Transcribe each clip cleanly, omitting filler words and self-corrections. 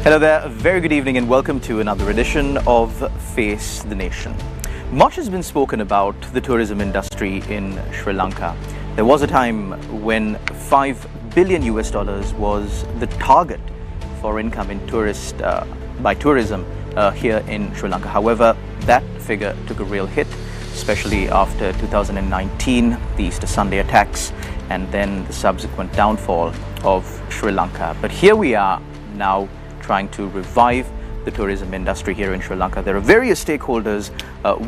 Hello there, a very good evening and welcome to another edition of Face the Nation. Much has been spoken about the tourism industry in Sri Lanka. There was a time when $5 billion was the target for income in by tourism here in Sri Lanka. However, that figure took a real hit, especially after 2019, the Easter Sunday attacks, and then the subsequent downfall of Sri Lanka. But here we are now trying to revive the tourism industry here in Sri Lanka. There are various stakeholders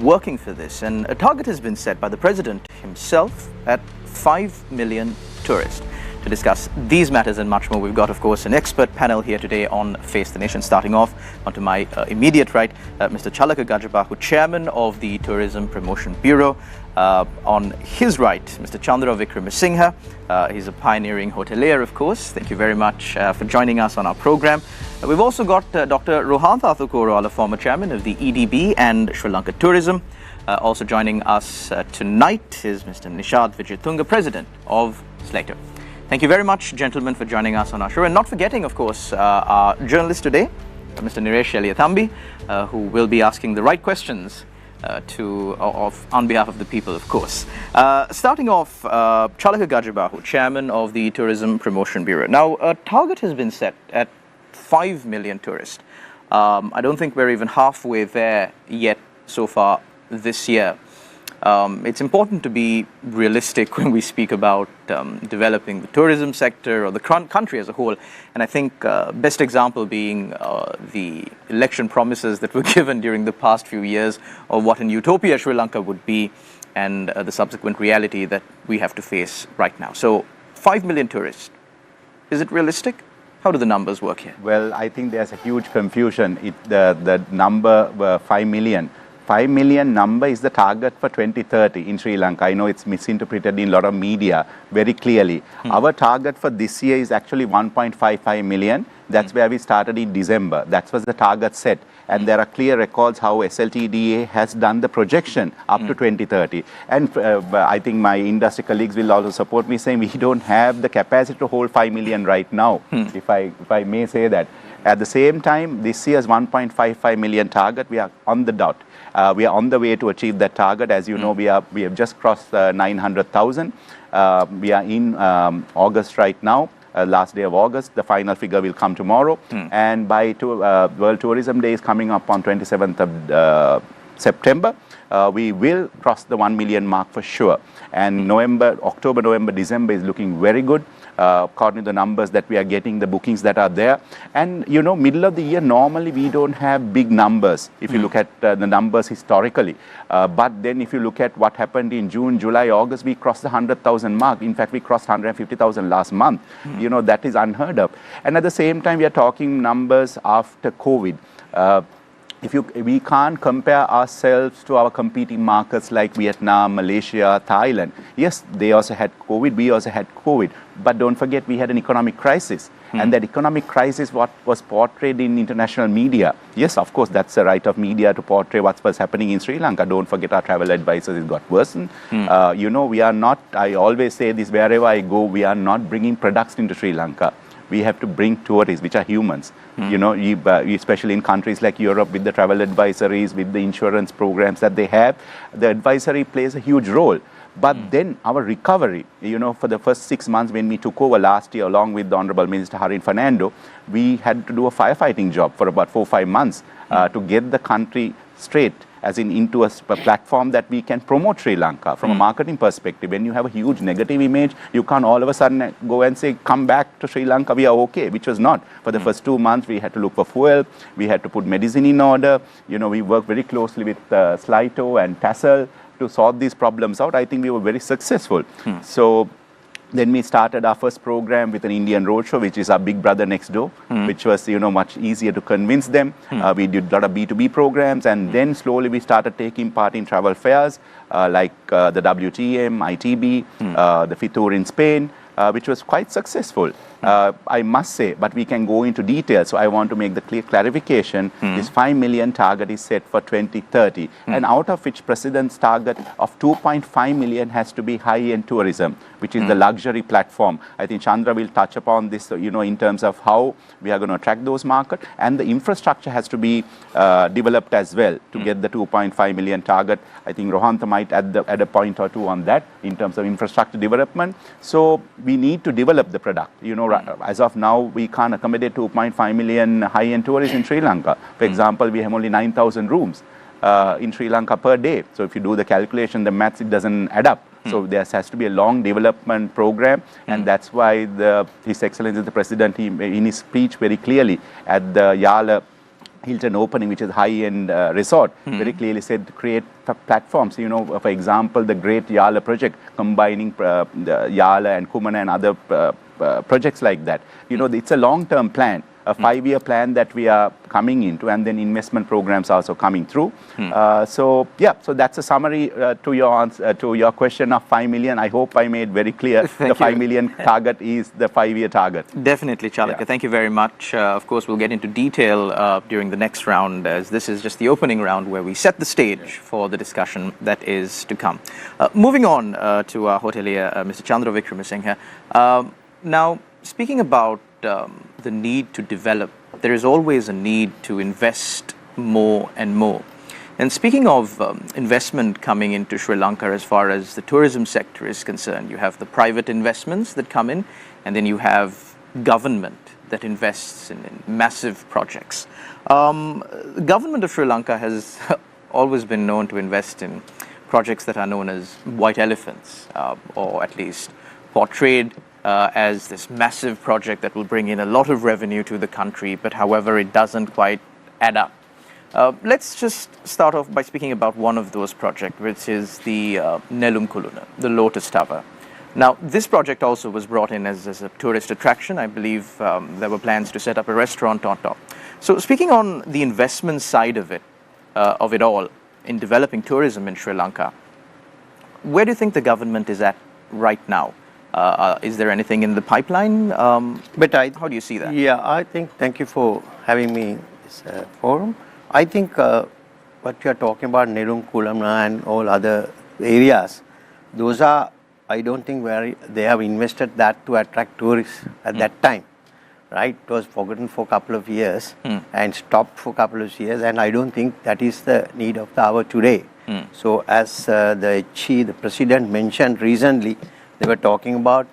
working for this, and a target has been set by the president himself at 5 million tourists. To discuss these matters and much more, we've got, of course, an expert panel here today on Face the Nation. Starting off, onto my immediate right, Mr. Chalaka Gajabahu, Chairman of the Tourism Promotion Bureau. On his right, Mr. Chandra Vikramasinghe. He's a pioneering hotelier, of course. Thank you very much for joining us on our program. We've also got Dr. Rohantha Athukorala, former chairman of the EDB and Sri Lanka Tourism. Also joining us tonight is Mr. Nishad Vijayatunga, president of Slater. Thank you very much, gentlemen, for joining us on our show. And not forgetting, of course, our journalist today, Mr. Niresh Eliathambi, who will be asking the right questions on behalf of the people, of course. Starting off, Chalaka Gajabahu, Chairman of the Tourism Promotion Bureau. Now, a target has been set at 5 million tourists. I don't think we're even halfway there yet so far this year. It's important to be realistic when we speak about developing the tourism sector or the country as a whole. And I think best example being the election promises that were given during the past few years of what an utopia Sri Lanka would be, and the subsequent reality that we have to face right now. So 5 million tourists, is it realistic? How do the numbers work here? Well, I think there's a huge confusion. The number 5 million. 5 million number is the target for 2030 in Sri Lanka. I know it's misinterpreted in a lot of media very clearly. Our target for this year is actually 1.55 million. That's where we started in December. That was the target set. And there are clear records how SLTDA has done the projection up to 2030. And I think my industry colleagues will also support me saying we don't have the capacity to hold 5 million right now, if I may say that. At the same time, this year's 1.55 million target, we are on the dot. We are on the way to achieve that target. As you know, we have just crossed 900,000. We are in August right now. Last day of August, the final figure will come tomorrow. And by World Tourism Day is coming up on 27th of September. We will cross the 1 million mark for sure. And October, November, December is looking very good. According to the numbers that we are getting, the bookings that are there. And, you know, middle of the year, normally we don't have big numbers, if you look at the numbers historically. But then if you look at what happened in June, July, August, we crossed the 100,000 mark. In fact, we crossed 150,000 last month. You know, that is unheard of. And at the same time, we are talking numbers after COVID. We can't compare ourselves to our competing markets like Vietnam, Malaysia, Thailand. Yes, they also had COVID, we also had COVID. But don't forget, we had an economic crisis. And that economic crisis, what was portrayed in international media. Yes, of course, that's the right of media to portray what was happening in Sri Lanka. Don't forget our travel advisors, it got worsened. You know, we are not, I always say this wherever I go, we are not bringing products into Sri Lanka. We have to bring tourists, which are humans. You know, especially in countries like Europe with the travel advisories, with the insurance programs that they have, the advisory plays a huge role. But then our recovery, you know, for the first 6 months when we took over last year, along with the Honorable Minister Harin Fernando, we had to do a firefighting job for about 4-5 months to get the country straight, as into a platform that we can promote Sri Lanka from a marketing perspective. When you have a huge negative image, you can't all of a sudden go and say, come back to Sri Lanka, we are okay, which was not. For the first 2 months, we had to look for fuel, we had to put medicine in order. You know, we worked very closely with Slito and Tassel to sort these problems out. I think we were very successful. So then we started our first program with an Indian roadshow, which is our big brother next door, which was, you know, much easier to convince them. We did a lot of B2B programs, and then slowly we started taking part in travel fairs like the WTM, ITB, the Fitur in Spain, which was quite successful. I must say, but we can go into detail. So I want to make the clear clarification. This 5 million target is set for 2030, and out of which President's target of 2.5 million has to be high-end tourism, which is the luxury platform. I think Chandra will touch upon this, in terms of how we are going to attract those markets, and the infrastructure has to be developed as well to get the 2.5 million target. I think Rohantha might add a point or two on that in terms of infrastructure development. So we need to develop the product. As of now, we can't accommodate 2.5 million high-end tourists in Sri Lanka. For example, we have only 9,000 rooms in Sri Lanka per day. So if you do the calculation, the maths, it doesn't add up. So there has to be a long development program, and that's why His Excellency the President, in his speech very clearly at the Yala Hilton opening, which is high-end resort, very clearly said to create platforms. For example, the Great Yala project, combining the Yala and Kumana and other projects like that. It's a long-term plan, a 5-year plan that we are coming into, and then investment programs also coming through. So that's a summary to your answer, to your question of 5 million. I hope I made very clear the 5 million target is the 5-year target. Definitely, Chalaka. Thank you very much. Of course, we'll get into detail during the next round, as this is just the opening round where we set the stage for the discussion that is to come. Moving on to our hotelier, Mr. Chandra Vikramasinghe. Now, speaking about the need to develop, there is always a need to invest more and more. And speaking of investment coming into Sri Lanka as far as the tourism sector is concerned, you have the private investments that come in, and then you have government that invests in massive projects. The government of Sri Lanka has always been known to invest in projects that are known as white elephants, or at least portrayed as this massive project that will bring in a lot of revenue to the country, but however, it doesn't quite add up. Let's just start off by speaking about one of those projects, which is the Nelum Kuluna, the Lotus Tower. Now, this project also was brought in as a tourist attraction. I believe there were plans to set up a restaurant on top. So speaking on the investment side of it all, in developing tourism in Sri Lanka, where do you think the government is at right now? Is there anything in the pipeline? How do you see that? Yeah, I think, thank you for having me in this forum. I think what you are talking about, Nelum Kulana and all other areas, those are, I don't think where they have invested that to attract tourists at that time, right? It was forgotten for a couple of years and stopped for a couple of years, and I don't think that is the need of the hour today. So as the President mentioned recently, they were talking about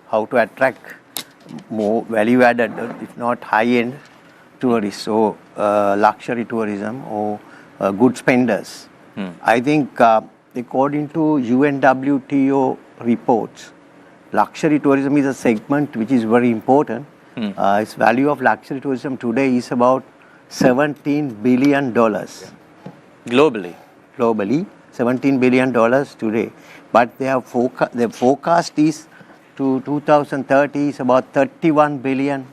how to attract more value-added, if not high-end tourists, so luxury tourism or good spenders. I think according to UNWTO reports, luxury tourism is a segment which is very important. Its value of luxury tourism today is about $17 billion. Globally, $17 billion today. But their forecast is to 2030 is about $31 billion.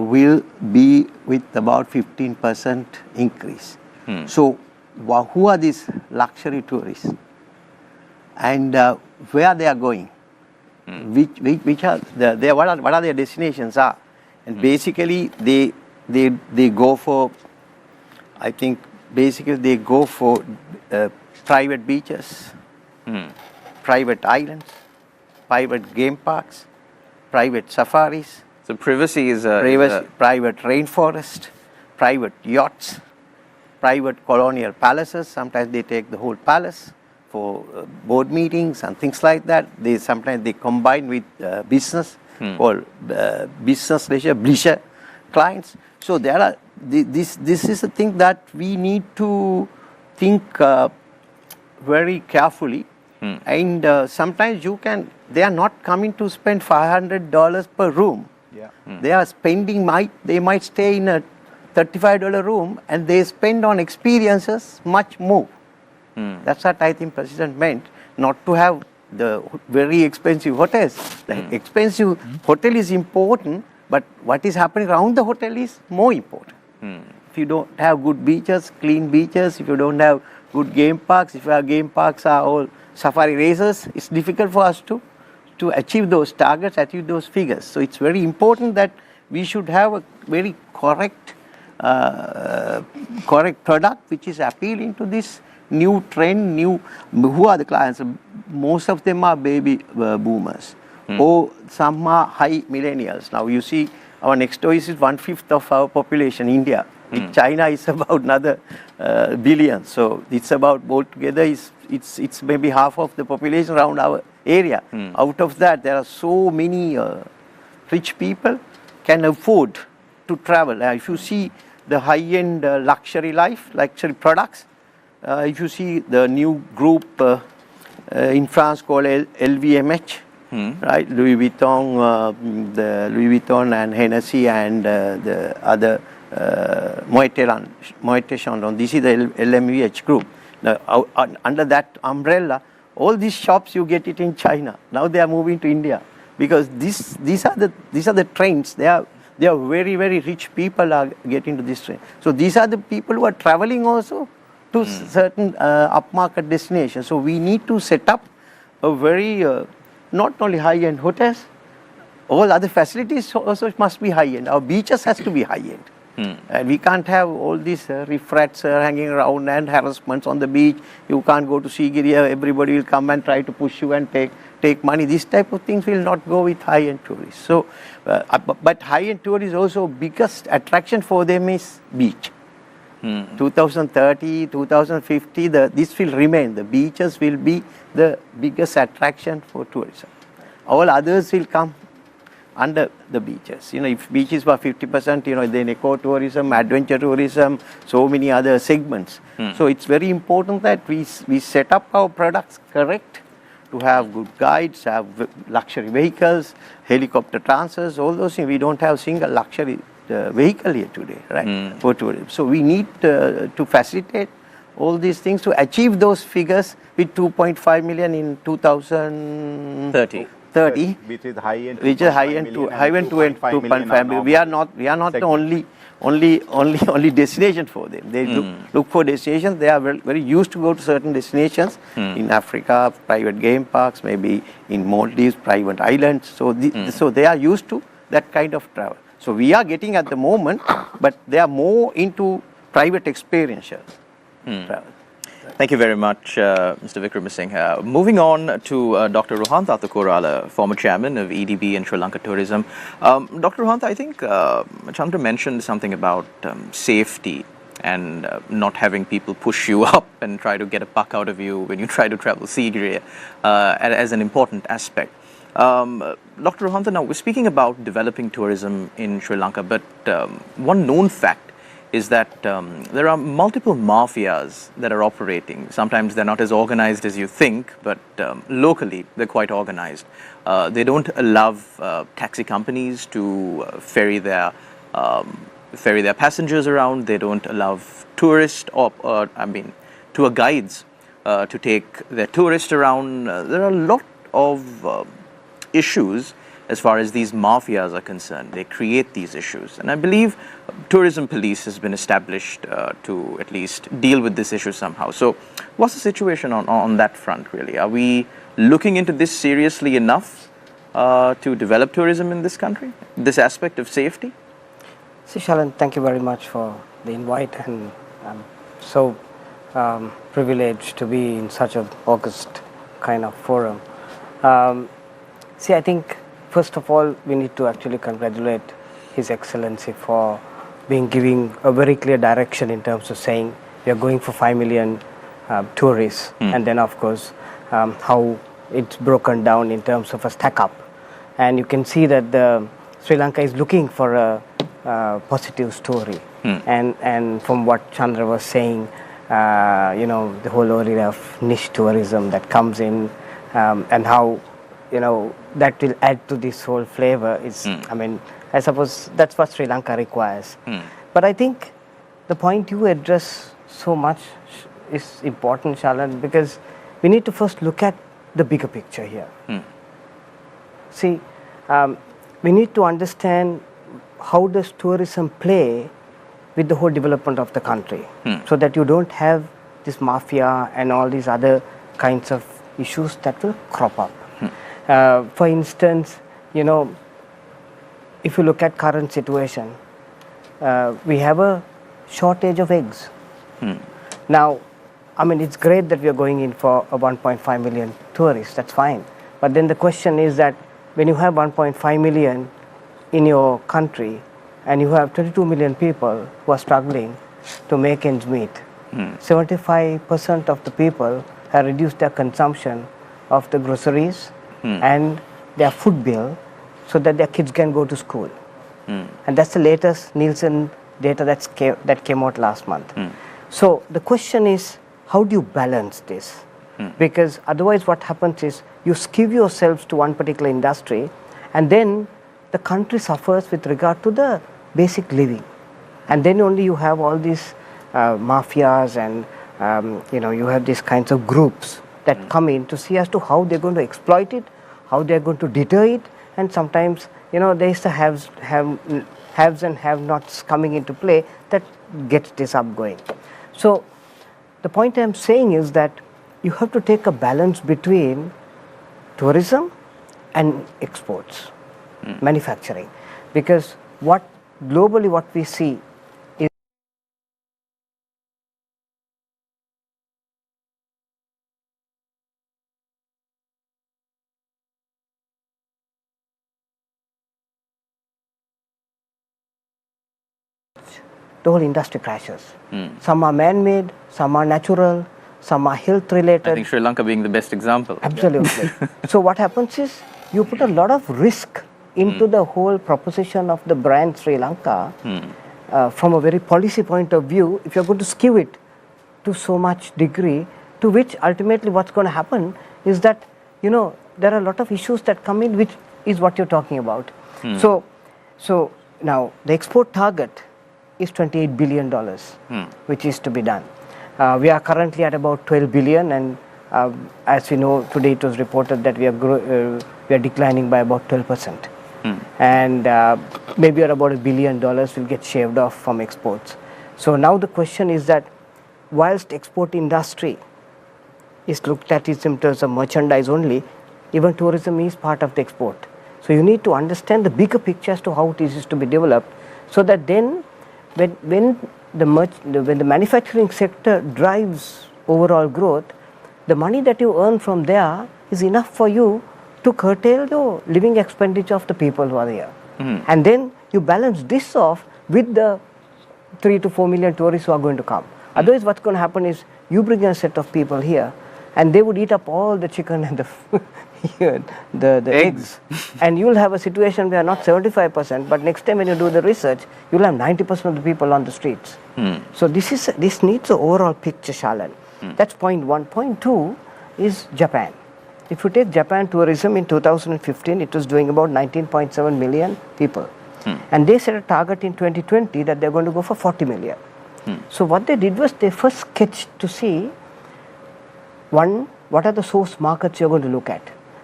Will be with about 15% increase. So, who are these luxury tourists, and where they are going? Which are what are their destinations are? And basically, they go for, I think, basically they go for private beaches, private islands, private game parks, private safaris. So privacy is private rainforest, private yachts, private colonial palaces. Sometimes they take the whole palace for board meetings and things like that. Sometimes they combine with business, called business leisure clients. So there are this is a thing that we need to think very carefully. And sometimes they are not coming to spend $500 per room. They are spending, they might stay in a $35 room, and they spend on experiences much more. That's what I think President meant, not to have the very expensive hotels. The expensive hotel is important, but what is happening around the hotel is more important. If you don't have good beaches, clean beaches, if you don't have good game parks, if our game parks are all safari races, it's difficult for us to to achieve those targets, achieve those figures. So it's very important that we should have a very correct product which is appealing to this new trend, who are the clients? Most of them are baby boomers, or some are high millennials. Now you see, our next door is 1/5 of our population, India. China is about another billion. So it's about both together it's maybe half of the population around our area. Out of that, there are so many rich people can afford to travel. If you see the high-end luxury products, if you see the new group in France called LVMH, right? Louis Vuitton and Hennessy and the other Moët Chandon. This is the LMVH group. Now, under that umbrella, all these shops you get it in China. Now they are moving to India because these are the trends. They are very, very rich people are getting to this trend. So these are the people who are traveling also to certain upmarket destinations. So we need to set up a very not only high-end hotels, all other facilities also must be high-end. Our beaches has to be high-end. And we can't have all these riffrats hanging around and harassments on the beach. You can't go to Sigiriya, everybody will come and try to push you and take money. These type of things will not go with high-end tourists. So, but high-end tourists also, biggest attraction for them is beach. 2030, 2050, this will remain. The beaches will be the biggest attraction for tourism. All others will come under the beaches. If beaches were 50%, then eco-tourism, adventure tourism, so many other segments. So it's very important that we set up our products correct to have good guides, have luxury vehicles, helicopter transfers, all those things. We don't have single luxury vehicle here today, right, for tourism. So we need to facilitate all these things to achieve those figures with 2.5 million in 2030. Which is high-end 2.5 million. We are not the only destination for them. They look for destinations. They are very used to go to certain destinations in Africa, private game parks, maybe in Maldives, private islands. So they are used to that kind of travel. So we are getting at the moment, but they are more into private experiential travel. Thank you very much, Mr. Vikramasinghe. Moving on to Dr. Rohantha Athakorala, former chairman of EDB and Sri Lanka Tourism. Dr. Rohantha, I think Chandra mentioned something about safety and not having people push you up and try to get a buck out of you when you try to travel Sigiriya as an important aspect. Dr. Rohantha, now we're speaking about developing tourism in Sri Lanka, but one known fact is that there are multiple mafias that are operating. Sometimes they're not as organized as you think, but locally they're quite organized. They don't allow taxi companies to ferry their passengers around. They don't allow tourists tour guides to take their tourists around. There are a lot of issues as far as these mafias are concerned. They create these issues. And I believe tourism police has been established to at least deal with this issue somehow. So what's the situation on that front, really? Are we looking into this seriously enough to develop tourism in this country, this aspect of safety? See, Shalan, thank you very much for the invite, and I'm so privileged to be in such an august kind of forum. See, I think first of all, we need to actually congratulate His Excellency for giving a very clear direction in terms of saying we are going for 5 million tourists, and then of course how it's broken down in terms of a stack up. And you can see that Sri Lanka is looking for a positive story. And from what Chandra was saying, the whole area of niche tourism that comes in, and how that will add to this whole flavor is, I suppose that's what Sri Lanka requires. But I think the point you address so much is important, Shalan, because we need to first look at the bigger picture here. See, we need to understand how does tourism play with the whole development of the country, so that you don't have this mafia and all these other kinds of issues that will crop up. For instance, if you look at current situation, we have a shortage of eggs. Now, I mean, it's great that we are going in for a 1.5 million tourists, that's fine. But then the question is that when you have 1.5 million in your country and you have 22 million people who are struggling to make ends meet, 75% of the people have reduced their consumption of the groceries and their food bill so that their kids can go to school. And that's the latest Nielsen data that came out last month. So the question is, how do you balance this? Because otherwise what happens is you skew yourselves to one particular industry and then the country suffers with regard to the basic living. And then only you have all these mafias and you have these kinds of groups that come in to see as to how they're going to exploit it, how they're going to deter it, and sometimes there's the haves and have-nots coming into play that gets this up going. So the point I'm saying is that you have to take a balance between tourism and exports, manufacturing, because globally what we see is the whole industry crashes. Some are man-made, some are natural, some are health-related. I think Sri Lanka being the best example. Absolutely. So what happens is you put a lot of risk into the whole proposition of the brand Sri Lanka from a very policy point of view. If you're going to skew it to so much degree, to which ultimately what's going to happen is that there are a lot of issues that come in, which is what you're talking about. So now the export target is $28 billion, which is to be done. We are currently at about 12 billion, and as we know, today it was reported that we are declining by about 12%. And maybe at about $1 billion will get shaved off from exports. So now the question is that whilst export industry is looked at in terms of merchandise only, even tourism is part of the export. So you need to understand the bigger picture as to how it is to be developed, so that then when the manufacturing sector drives overall growth, the money that you earn from there is enough for you to curtail the living expenditure of the people who are there. And then you balance this off with the 3 to 4 million tourists who are going to come. Otherwise what's going to happen is you bring a set of people here and they would eat up all the chicken and the eggs. And you'll have a situation where not 75%, but next time when you do the research, you'll have 90% of the people on the streets. So this needs an overall picture, Shalan. That's point one. Point two is Japan. If you take Japan tourism in 2015, it was doing about 19.7 million people. And they set a target in 2020 that they're going to go for 40 million. So what they did was they first sketched to see, one, what are the source markets you're going to look at.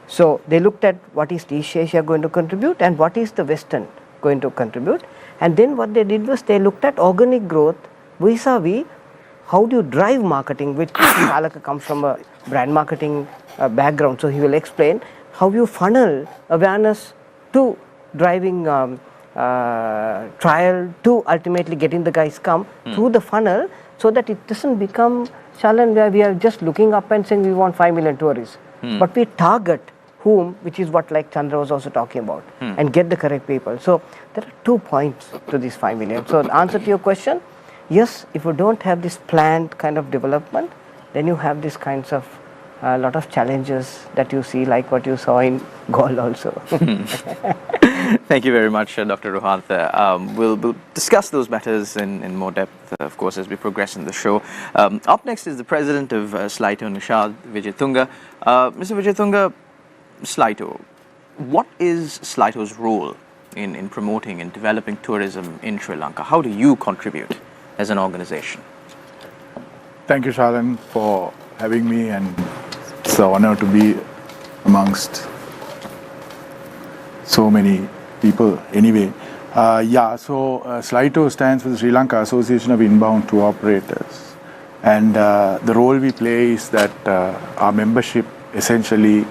So they looked at what is East Asia going to contribute and what is the Western going to contribute. And then what they did was they looked at organic growth vis-a-vis how do you drive marketing, which Alaka comes from a brand marketing background. So he will explain how you funnel awareness to driving trial to ultimately getting the guys come through the funnel, so that it doesn't become, Shalan, where we are just looking up and saying we want 5 million tourists. But we target whom, which is what like Chandra was also talking about, and get the correct people. So there are 2 points to this 5 million. So the answer to your question, yes, if you don't have this planned kind of development, then you have these kinds of a lot of challenges that you see, like what you saw in Gaul also. Thank you very much, Dr. Rohantha. We'll discuss those matters in more depth, of course, as we progress in the show. Up next is the president of Slito Nishad, Vijayatunga. Mr. Vijayatunga, Slito, what is Slito's role in promoting and developing tourism in Sri Lanka? How do you contribute as an organization? Thank you, Shalan, for having me, and it's an honor to be amongst so many people. Anyway, so Slito stands for the Sri Lanka Association of Inbound Tour Operators, and the role we play is that our membership essentially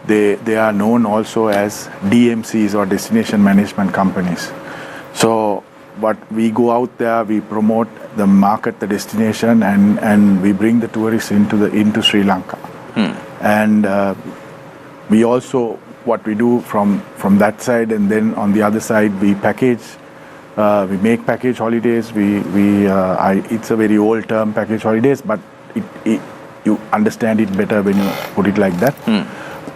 they are known also as DMCs or destination management companies. So, but we go out there, we promote the market, the destination, and we bring the tourists into Sri Lanka. And we also, what we do from that side, and then on the other side, we package. We make package holidays. It's a very old term, package holidays, but you understand it better when you put it like that,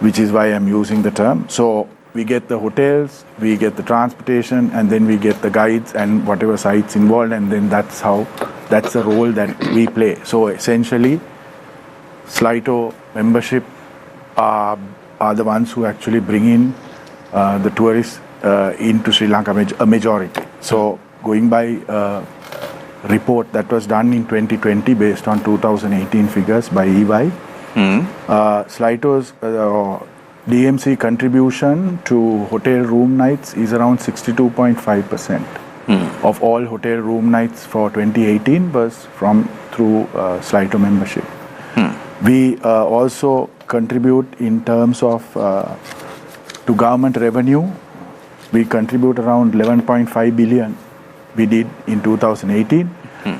which is why I'm using the term. So we get the hotels, we get the transportation, and then we get the guides and whatever sites involved, and then that's the role that we play. So essentially, Sligo membership are the ones who actually bring in the tourists into Sri Lanka, a majority. So going by report that was done in 2020 based on 2018 figures by EY, Sligo's DMC contribution to hotel room nights is around 62.5% of all hotel room nights for 2018 was through Sligo membership. We also contribute in terms of to government revenue. We contribute around 11.5 billion we did in 2018,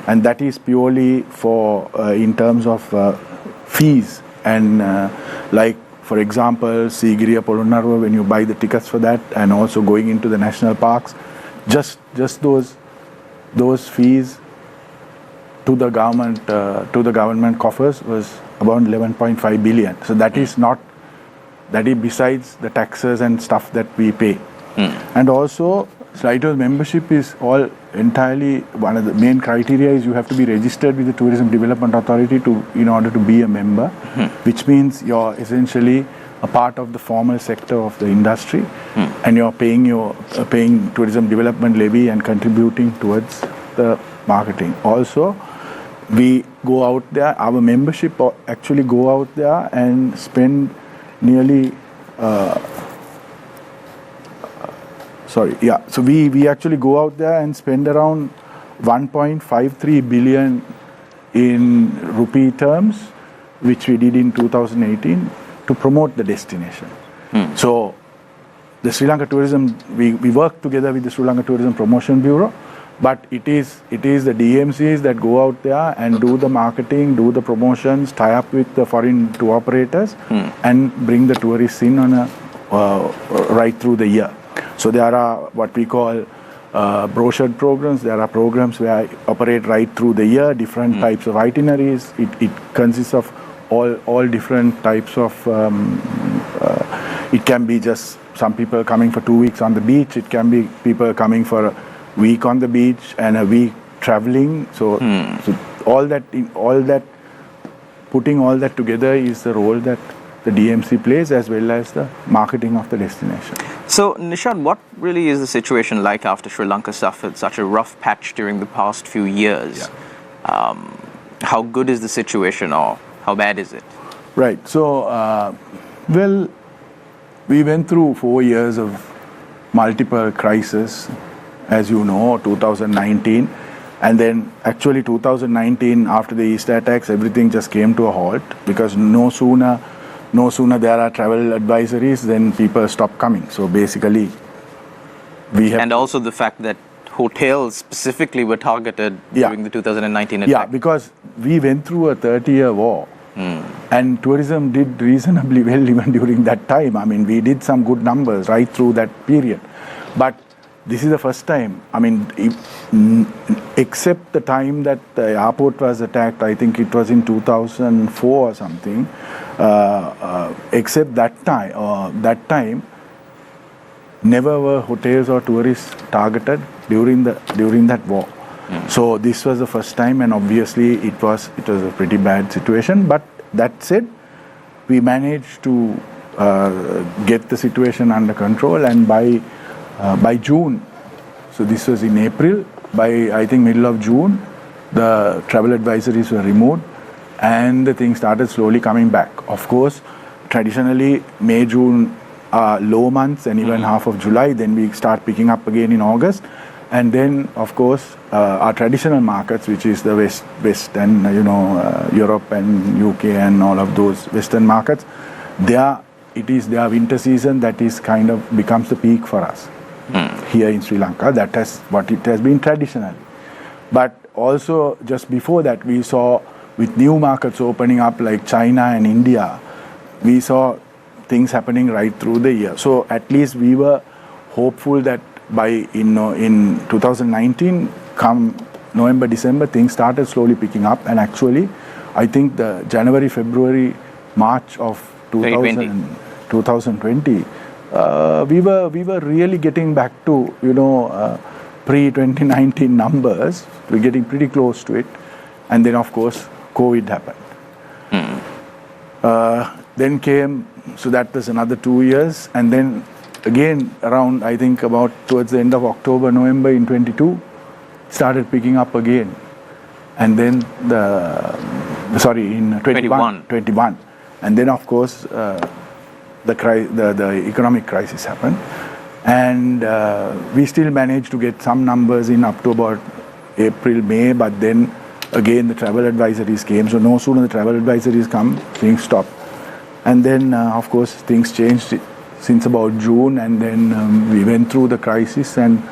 and that is purely for in terms of fees and like, for example, Sigiriya Polonnaruwa, when you buy the tickets for that, and also going into the national parks, just those fees to the government coffers was about 11.5 billion. So that is besides the taxes and stuff that we pay. And also, Sligo's membership is all entirely, one of the main criteria is you have to be registered with the Tourism Development Authority in order to be a member, which means you're essentially a part of the formal sector of the industry, and you're paying tourism development levy and contributing towards the marketing. Also, we go out there, our membership actually go out there and spend nearly so we actually go out there and spend around 1.53 billion in rupee terms, which we did in 2018 to promote the destination. So the Sri Lanka Tourism, we work together with the Sri Lanka Tourism Promotion Bureau, but it is the DMCs that go out there and do the marketing, do the promotions, tie up with the foreign tour operators, and bring the tourists in on right through the year. So there are what we call brochured programs. There are programs where I operate right through the year, different types of itineraries. It consists of all different types of, it can be just some people coming for 2 weeks on the beach. It can be people coming for a week on the beach and a week traveling. So putting all that together is the role that the DMC plays, as well as the marketing of the destination. So, Nishad, what really is the situation like after Sri Lanka suffered such a rough patch during the past few years? Yeah. How good is the situation, or how bad is it? Right. So, well, we went through 4 years of multiple crises, as you know, 2019. And then actually 2019, after the Easter attacks, everything just came to a halt, because no sooner there are travel advisories, then people stop coming. So basically, we have... And also the fact that hotels specifically were targeted during the 2019 attack. Yeah, because we went through a 30-year war. And tourism did reasonably well even during that time. I mean, we did some good numbers right through that period. But this is the first time, I mean, except the time that the airport was attacked, I think it was in 2004 or something, except that time, never were hotels or tourists targeted during that war. So this was the first time, and obviously it was a pretty bad situation. But that said, we managed to get the situation under control, and by June, so this was in April, by I think middle of June, the travel advisories were removed and the thing started slowly coming back. Of course, traditionally May, June are low months, and even half of July, then we start picking up again in August. And then, of course, our traditional markets, which is the West and, Europe and UK and all of those Western markets, they are it is their winter season that is kind of becomes the peak for us here in Sri Lanka. That has what it has been traditionally. But also just before that, we saw with new markets opening up like China and India, we saw things happening right through the year. So at least we were hopeful that by in 2019, come November, December, things started slowly picking up. And actually, I think the January, February, March of 2020, we were really getting back to pre-2019 numbers. We're getting pretty close to it. And then of course COVID happened. Then came, so that was another 2 years, and then again around, I think about towards the end of October, November in 22, started picking up again. And then in 21. And then of course the economic crisis happened. And we still managed to get some numbers in up to about April, May, but then again the travel advisories came. So no sooner the travel advisories come, things stopped. And then of course things changed since about June, and then we went through the crisis, and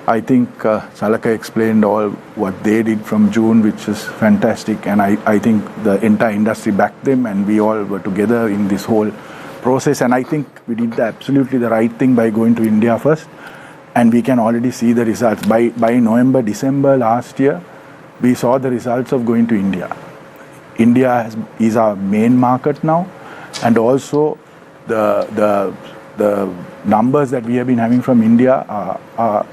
I think Chalaka explained all what they did from June, which is fantastic, and I think the entire industry backed them, and we all were together in this whole process. And I think we did absolutely the right thing by going to India first, and we can already see the results. By November, December last year, we saw the results of going to India. India is our main market now, and also the numbers that we have been having from India are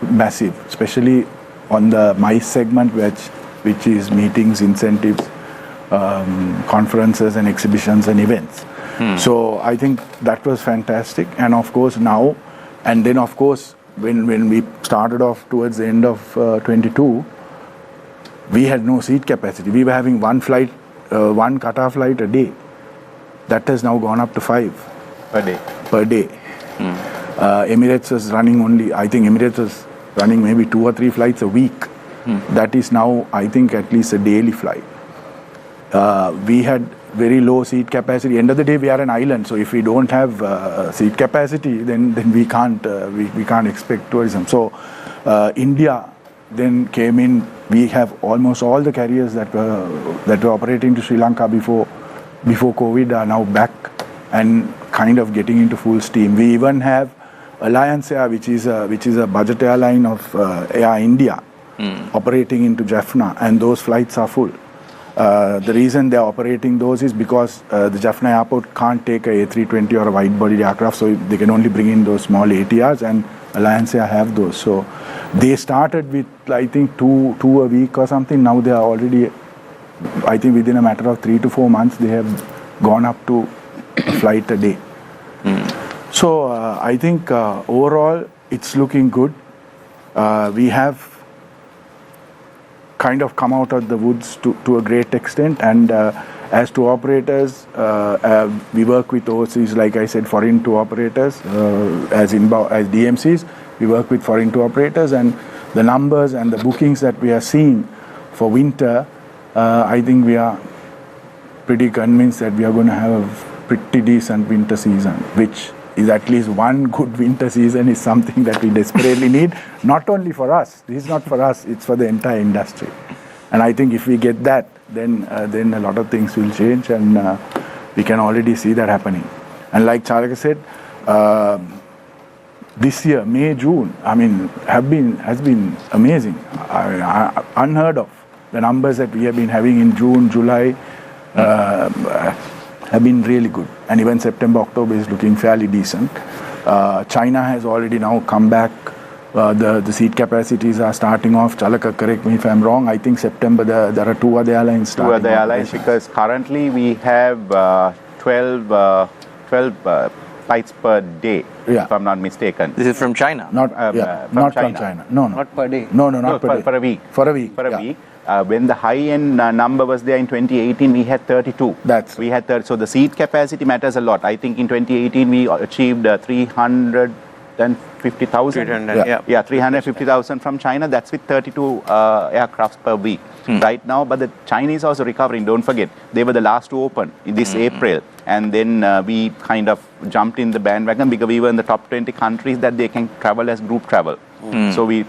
massive, especially on the MICE segment, which is meetings, incentives, conferences and exhibitions and events. So I think that was fantastic. And of course now, and then of course when we started off towards the end of 22, we had no seat capacity. We were having one Qatar flight a day. That has now gone up to 5 per day. Emirates was running only, I think Emirates was running maybe 2 or 3 flights a week. That is now, I think, at least a daily flight. We had very low seat capacity. End of the day, we are an island, so if we don't have seat capacity, then we can't expect tourism. So India then came in. We have almost all the carriers that were operating to Sri Lanka before COVID are now back and kind of getting into full steam. We even have Alliance Air, which is a budget airline of Air India, operating into Jaffna, and those flighs are full. The reason they are operating those is because the Jaffna airport can't take a A320 or a wide-bodied aircraft, so they can only bring in those small ATRs, and Alliance Air have those. So they started with, I think, two a week or something. Now they are already, I think within a matter of 3 to 4 months, they have gone up to a flight a day. So I think overall it's looking good. We have kind of come out of the woods to a great extent, and as to operators, we work with overseas, like I said, foreign tour operators, as DMCs, we work with foreign tour operators, and the numbers and the bookings that we are seeing for winter, I think we are pretty convinced that we are going to have a pretty decent winter season, which is at least one good winter season is something that we desperately need, not only for us. This is not for us, it's for the entire industry. And I think if we get that, then a lot of things will change, and we can already see that happening. And like Charaka said, this year, May, June, I mean, has been amazing. Unheard of. The numbers that we have been having in June, July, have been really good, and even September, October is looking fairly decent. China has already now come back. The seat capacities are starting off. Chalaka, correct me if I'm wrong. I think September there are 2 other airlines starting. 2 other airlines, because currently we have 12 flights per day, if I'm not mistaken. This is from China? Not from China. No. Not per day. No, not per day. For a week. For a week. When the high-end number was there in 2018, we had 32. We had 30. So the seat capacity matters a lot. I think in 2018 we achieved 300 350,000. 300, yeah. Yeah, 350,000 from China. That's with 32 aircrafts per week right now. But the Chinese also recovering. Don't forget, they were the last to open in this April. And then we kind of jumped in the bandwagon because we were in the top 20 countries that they can travel as group travel. So we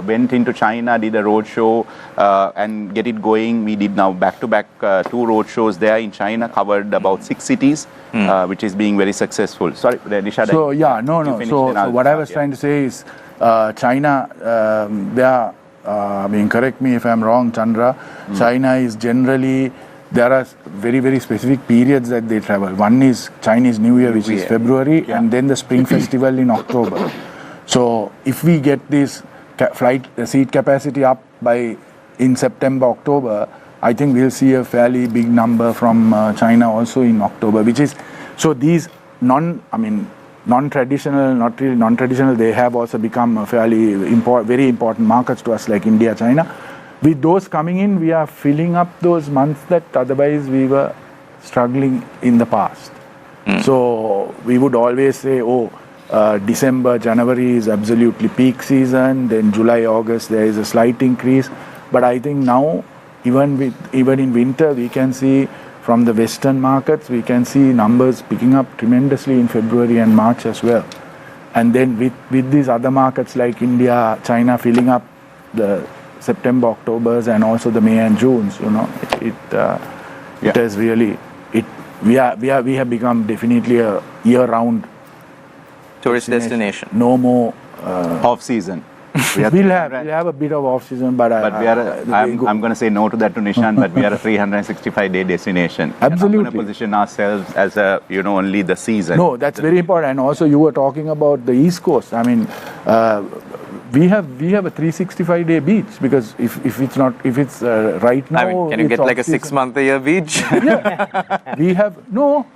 went into China, did a road show and get it going. We did now back-to-back 2 road shows there in China, covered about 6 cities, which is being very successful. Sorry, Nishad. So So what I was trying to say is China, they are, correct me if I'm wrong, Chandra, China is generally, there are very, very specific periods that they travel. One is Chinese New Year, which is February, and then the Spring Festival in October. So if we get this flight seat capacity up by in September, October, I think we'll see a fairly big number from China also in October, which is, so these non-traditional, not really non-traditional, they have also become a fairly very important markets to us like India, China. With those coming in, we are filling up those months that otherwise we were struggling in the past. So we would always say, December, January is absolutely peak season, then July, August there is a slight increase. But I think now, even in winter, we can see from the Western markets, we can see numbers picking up tremendously in February and March as well. And then with these other markets like India, China filling up the September, Octobers and also the May and Junes, it has really, we have become definitely a year-round tourist destination. No more off-season. We'll have a bit of off-season, but we are. I'm going to say no to that to Nishan, but we are a 365-day destination. Absolutely. We're going to position ourselves as only the season. No, that's very important. And also, you were talking about the East Coast. I mean, we have a 365-day beach because if it's right now, can you get like a 6-month-a-year beach? Yeah, we have no.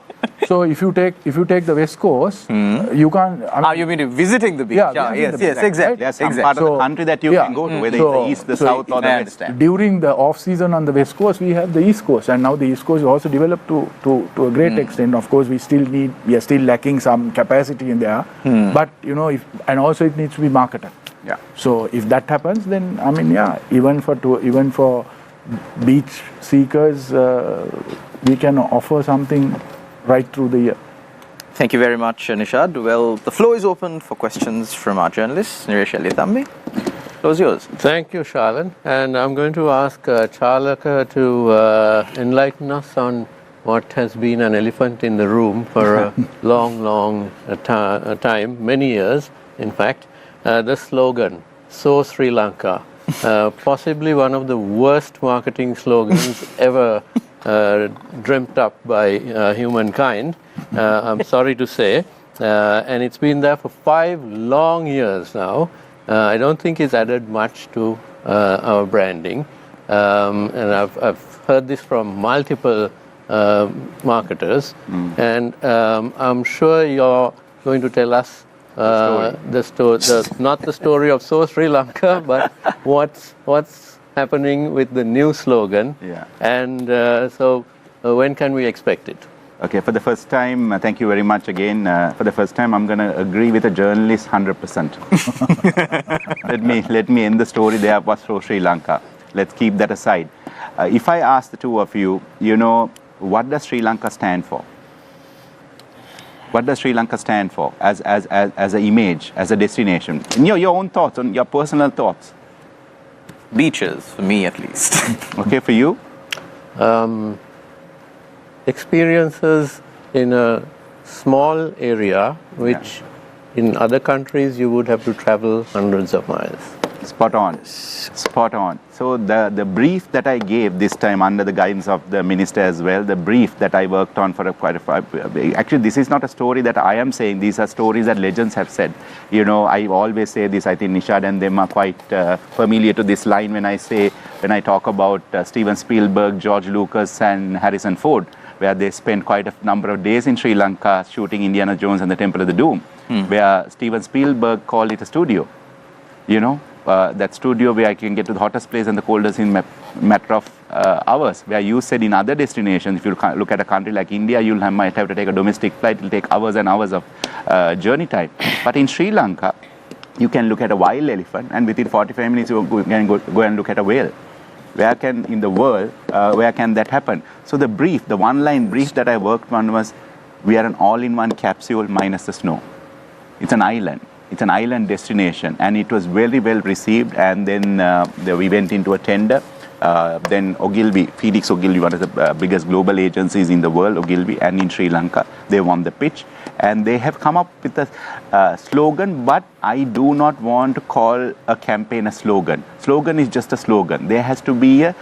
So if you take the West Coast, you can't. You mean visiting the beach? Yeah, yes, exactly. There's some part of the country that you can go to, whether it's the east, the south, or the west. During the off season on the West Coast, we have the East Coast, and now the East Coast is also developed to a great extent. Of course, we are still lacking some capacity in there, but and also it needs to be marketed. Yeah. So if that happens, then even for beach seekers, we can offer something right through the year. Thank you very much, Nishad. Well, the floor is open for questions from our journalists. Niresh Elithambi, the floor is yours. Thank you, Shalan. And I'm going to ask Charlaka to enlighten us on what has been an elephant in the room for a long time, many years, in fact. The slogan, So Sri Lanka, possibly one of the worst marketing slogans ever dreamt up by humankind, I'm sorry to say, and it's been there for 5 long years now. I don't think it's added much to our branding, and I've heard this from multiple marketers, and I'm sure you're going to tell us not the story of So Sri Lanka, but what's happening with the new slogan. Yeah. And so when can we expect it? Okay, for the first time, thank you very much again. For the first time, I'm going to agree with a journalist 100%. Let me end the story there was So Sri Lanka. Let's keep that aside. If I ask the two of you, what does Sri Lanka stand for? What does Sri Lanka stand for as an image, as a destination? Your own thoughts, on your personal thoughts. Beaches, for me at least. Okay, for you? Experiences in a small area, which in other countries you would have to travel hundreds of miles. Spot on. So the brief that I gave this time under the guidance of the minister as well, the brief that I worked on for actually this is not a story that I am saying, these are stories that legends have said. I always say this, I think Nishad and them are quite familiar to this line when I talk about Steven Spielberg, George Lucas and Harrison Ford, where they spent quite a number of days in Sri Lanka shooting Indiana Jones and the Temple of the Doom, where Steven Spielberg called it a studio. That studio where I can get to the hottest place and the coldest in matter of hours, where you said in other destinations, if you look at a country like India, you might have to take a domestic flight, it will take hours and hours of journey time. But in Sri Lanka, you can look at a wild elephant, and within 45 minutes you can go and look at a whale. Where can, in the world, where can that happen? So the brief, the one-line brief that I worked on was, we are an all-in-one capsule minus the snow. It's an island. It's an island destination, and it was very well received. And then we went into a tender. Then Ogilvy, Felix Ogilvy, one of the biggest global agencies in the world, Ogilvy, and in Sri Lanka, they won the pitch. And they have come up with a slogan, but I do not want to call a campaign a slogan. Slogan is just a slogan. There has to be a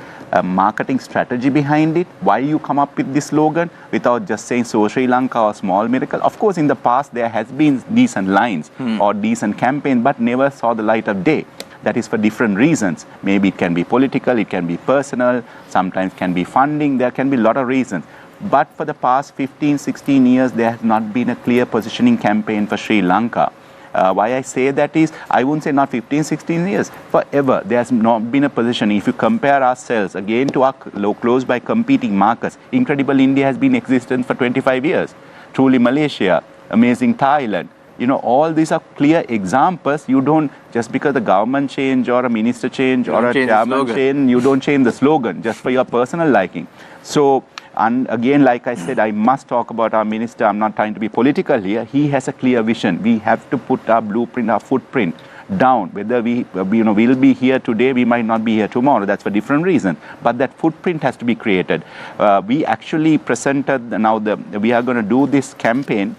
marketing strategy behind it. Why you come up with this slogan without just saying so Sri Lanka or small miracle? Of course, in the past there has been decent lines or decent campaign, but never saw the light of day. That is for different reasons. Maybe it can be political, it can be personal, sometimes can be funding, there can be a lot of reasons. But for the past 15, 16 years, there has not been a clear positioning campaign for Sri Lanka. Why I say that is, I wouldn't say not 15, 16 years, forever. There has not been a position. If you compare ourselves again to our close by competing markets, Incredible India has been existent for 25 years. Truly Malaysia, Amazing Thailand. You know, all these are clear examples. You don't, just because the government change or a minister change or a chairman change, you don't change the slogan just for your personal liking. So, and again, like I said, I must talk about our minister. I'm not trying to be political here. He has a clear vision. We have to put our blueprint, our footprint down. Whether we'll be here today, we might not be here tomorrow. That's for different reason. But that footprint has to be created. We actually presented, now we are going to do this campaign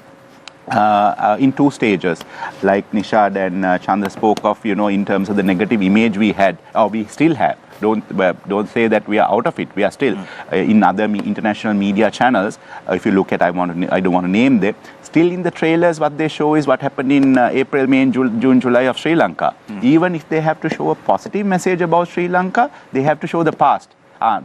in two stages, like Nishad and Chandra spoke of, in terms of the negative image we had, or we still have. Don't say that we are out of it. We are still in other international media channels. If you look at, I don't want to name them. Still in the trailers, what they show is what happened in April, May, June, July of Sri Lanka. Even if they have to show a positive message about Sri Lanka, they have to show the past.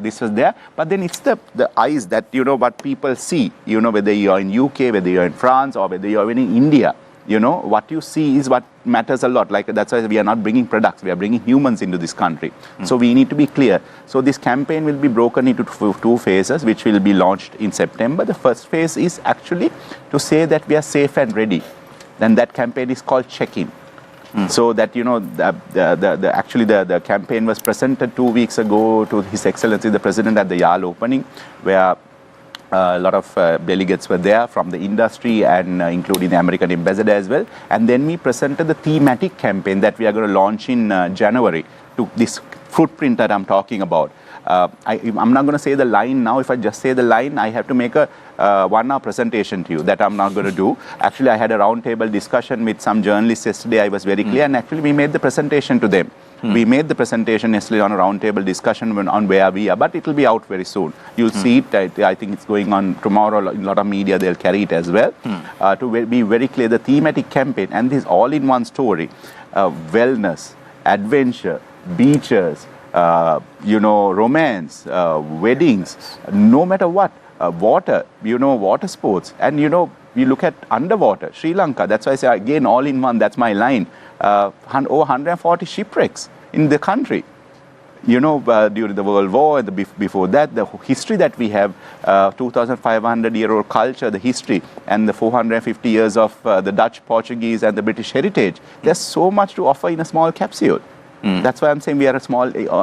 This was there, but then it's the eyes that, what people see, whether you're in UK, whether you're in France, or whether you're in India, what you see is what matters a lot. Like, that's why we are not bringing products, we are bringing humans into this country. So we need to be clear. So this campaign will be broken into two phases, which will be launched in September. The first phase is actually to say that we are safe and ready. Then that campaign is called Check-in. So that, actually the campaign was presented 2 weeks ago to His Excellency the President at the YAL opening, where a lot of delegates were there from the industry and including the American ambassador as well. And then we presented the thematic campaign that we are going to launch in January to this footprint that I'm talking about. I'm not going to say the line now. If I just say the line, I have to make a 1 hour presentation to you. That I'm not going to do. Actually, I had a roundtable discussion with some journalists yesterday. I was very clear, and actually we made the presentation to them. We made the presentation yesterday on a roundtable discussion on where we are, but it will be out very soon. You'll see it. I think it's going on tomorrow. In a lot of media, they'll carry it as well. To be very clear, the thematic campaign, and this all-in-one story, wellness, adventure, beaches, romance, weddings, no matter what, water, water sports, and we look at underwater, Sri Lanka. That's why I say again, all in one. That's my line. Over 140 shipwrecks in the country. During the World War and before that, the history that we have, 2,500-year-old culture, the history, and the 450 years of the Dutch, Portuguese, and the British heritage. There's so much to offer in a small capsule. That's why I'm saying we are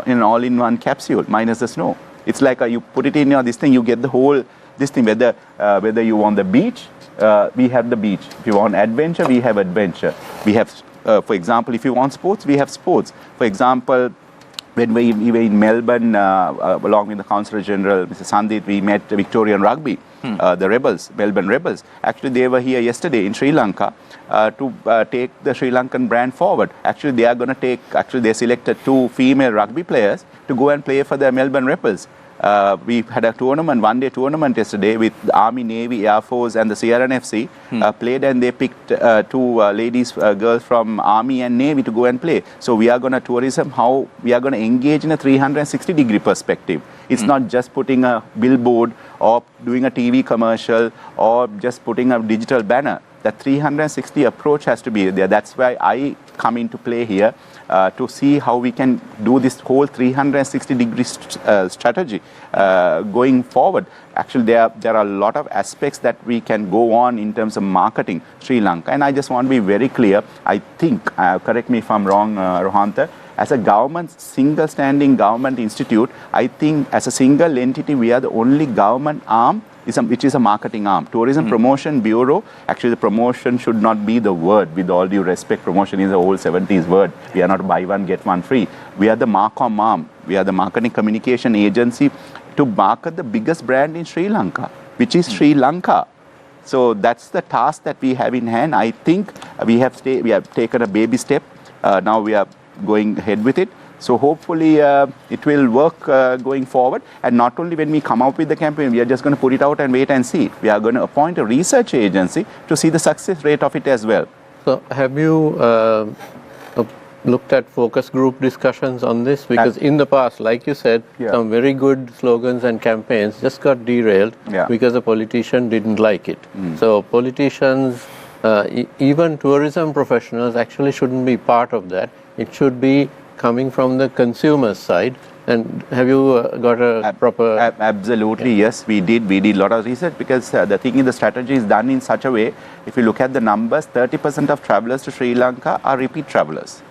an all-in-one capsule minus the snow. It's like you put it in this thing, you get the whole this thing. Whether you want the beach, we have the beach. If you want adventure, we have adventure. We have, for example, if you want sports, we have sports. For example, when we were in Melbourne, along with the Consul General, Mr. Sandit, we met Victorian Rugby, the Rebels, Melbourne Rebels. Actually, they were here yesterday in Sri Lanka to take the Sri Lankan brand forward. Actually, they selected 2 female rugby players to go and play for the Melbourne Rebels. We had a tournament, one-day tournament yesterday with the Army, Navy, Air Force and the CRNFC played, and they picked 2 girls from Army and Navy to go and play. So we are going to tourism, how we are going to engage in a 360-degree perspective. It's not just putting a billboard or doing a TV commercial or just putting a digital banner. That 360 approach has to be there. That's why I come into play here. to see how we can do this whole 360-degree strategy going forward. Actually, there are a lot of aspects that we can go on in terms of marketing Sri Lanka. And I just want to be very clear. I think, correct me if I'm wrong, Rohantha, as a government, single standing government institute, I think as a single entity, we are the only government arm which is a marketing arm. Tourism Promotion Bureau, actually the promotion should not be the word, with all due respect. Promotion is an old 70s word. We are not buy one, get one free. We are the Marcom arm. We are the marketing communication agency to market the biggest brand in Sri Lanka, which is Sri Lanka. So that's the task that we have in hand. I think we have taken a baby step. Now we are going ahead with it. So hopefully it will work going forward. And not only when we come out with the campaign, we are just going to put it out and wait and see. We are going to appoint a research agency to see the success rate of it as well. So have you looked at focus group discussions on this? Because in the past, like you said, some very good slogans and campaigns just got derailed because a politician didn't like it. So politicians, even tourism professionals actually shouldn't be part of that. It should be coming from the consumer side. And have you got a proper... Absolutely, yes, we did a lot of research, because the thing is, the strategy is done in such a way, if you look at the numbers, 30% of travelers to Sri Lanka are repeat travelers.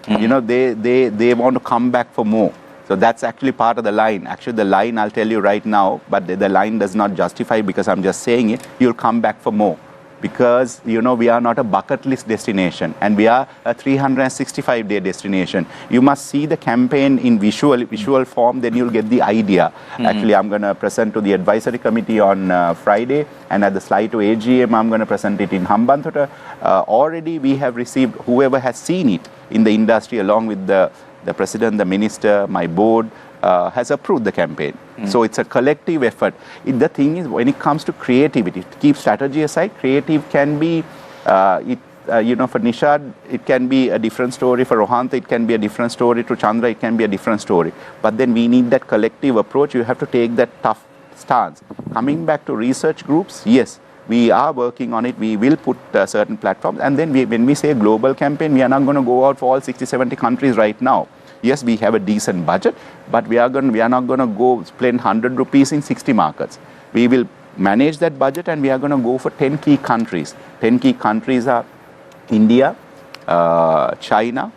You know, they want to come back for more. So that's actually part of the line. Actually, the line, I'll tell you right now, but the line does not justify, because I'm just saying it, you'll come back for more. Because, you know, we are not a bucket list destination, and we are a 365-day destination. You must see the campaign in visual form, then you'll get the idea. Actually, I'm going to present to the advisory committee on Friday, and at the slide to AGM, I'm going to present it in Hambantota. Already we have received, whoever has seen it in the industry, along with the president, the minister, my board, has approved the campaign. So it's a collective effort. The thing is, when it comes to creativity, to keep strategy aside, creative can be, you know, for Nishad, it can be a different story. For Rohantha, it can be a different story. To Chandra, it can be a different story. But then we need that collective approach. You have to take that tough stance. Coming back to research groups, yes, we are working on it. We will put certain platforms. And then when we say global campaign, we are not going to go out for all 60, 70 countries right now. Yes, we have a decent budget, but we are not going to go spend 100 rupees in 60 markets. We will manage that budget, and we are going to go for 10 key countries. 10 key countries are India, China,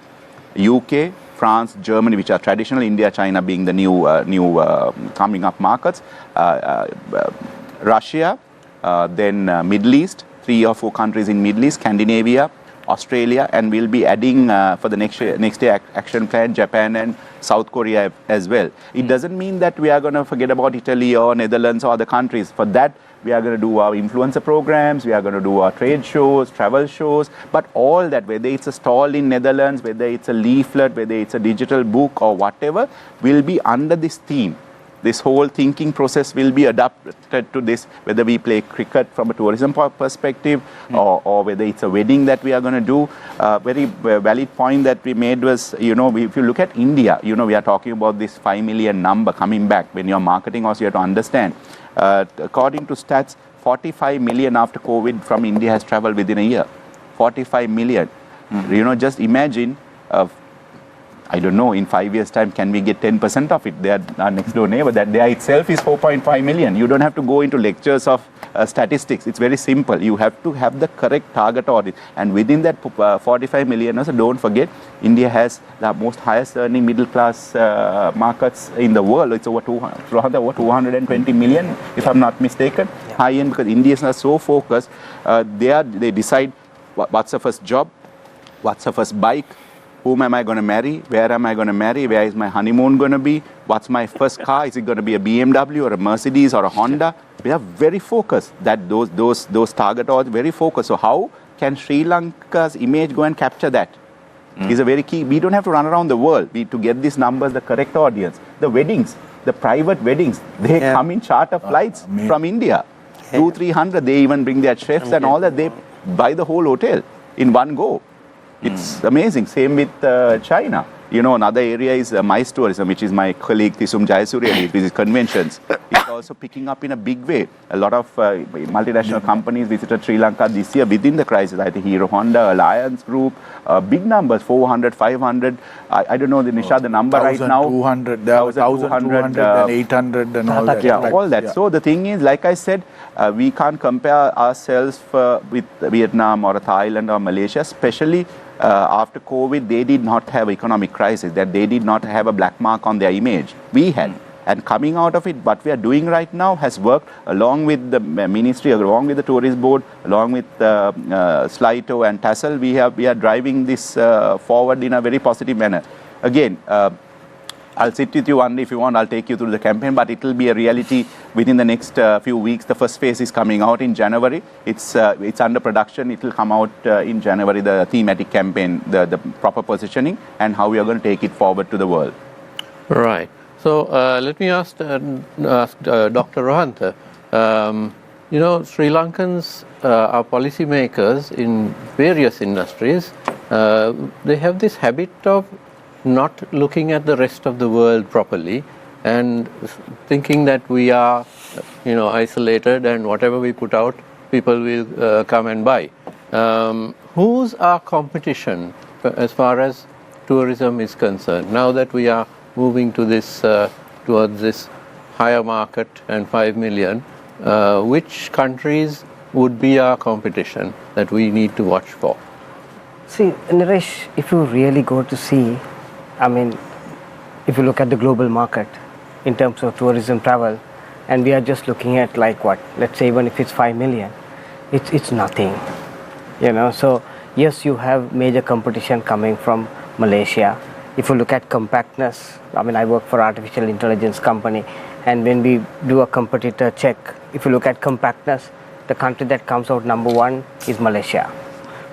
UK, France, Germany, which are traditional, India, China being the new coming up markets, Russia, then Middle East, 3 or 4 countries in Middle East, Scandinavia, Australia, and we'll be adding for the next year action plan, Japan and South Korea as well. It doesn't mean that we are going to forget about Italy or Netherlands or other countries. For that, we are going to do our influencer programs, we are going to do our trade shows, travel shows, but all that, whether it's a stall in Netherlands, whether it's a leaflet, whether it's a digital book or whatever, will be under this theme. This whole thinking process will be adapted to this, whether we play cricket from a tourism perspective or whether it's a wedding that we are going to do. Very valid point that we made was, you know, if you look at India, you know, we are talking about this 5 million number coming back. When you're marketing also, you have to understand. According to stats, 45 million after COVID from India has traveled within a year. 45 million. You know, just imagine, I don't know, in 5 years' time, can we get 10% of it? They are our next door neighbor. That there itself is 4.5 million. You don't have to go into lectures of statistics. It's very simple. You have to have the correct target audience. And within that 45 million, also don't forget, India has the most highest earning middle class markets in the world. It's over 220 million, if I'm not mistaken. High end, because Indians are so focused. They decide what's the first job, what's the first bike, whom am I going to marry? Where am I going to marry? Where is my honeymoon going to be? What's my first car? Is it going to be a BMW or a Mercedes or a Honda? We are very focused. That those target audience very focused. So how can Sri Lanka's image go and capture that? Is a very key. We don't have to run around the world to get these numbers, the correct audience. The weddings, the private weddings, they come in charter flights from India. 200-300. They even bring their chefs and all that. They buy the whole hotel in one go. It's amazing. Same with China. You know, another area is MICE tourism, which is my colleague Tisum Jayasuriya, which is conventions. It's also picking up in a big way. A lot of multinational companies visited Sri Lanka this year within the crisis. I think Hero Honda, Alliance Group, big numbers, 400, 500. I don't know, Nisha, the number right now. 1,200, there were 1,200 and 800 and all that. Yeah, all that. So the thing is, like I said, we can't compare ourselves with Vietnam or Thailand or Malaysia, especially after COVID. They did not have economic crisis, that they did not have a black mark on their image. We had. And coming out of it, what we are doing right now has worked along with the ministry, along with the tourist board, along with Slito and Tassel. We are driving this forward in a very positive manner. Again, I'll sit with you one day if you want. I'll take you through the campaign, but it will be a reality within the next few weeks. The first phase is coming out in January. It's under production. It will come out in January. The thematic campaign, the proper positioning, and how we are going to take it forward to the world. Right. So let me ask Dr. Rohantha. Sri Lankans are policymakers in various industries. They have this habit of not looking at the rest of the world properly and thinking that we are, isolated and whatever we put out, people will come and buy. Who's our competition as far as tourism is concerned? Now that we are moving to this towards this higher market and 5 million, which countries would be our competition that we need to watch for? See, Naresh, if you really go to see, if you look at the global market in terms of tourism travel, and we are just looking at let's say even if it's 5 million, it's nothing, So yes, you have major competition coming from Malaysia. If you look at compactness, I work for artificial intelligence company, and when we do a competitor check, if you look at compactness, the country that comes out number one is Malaysia.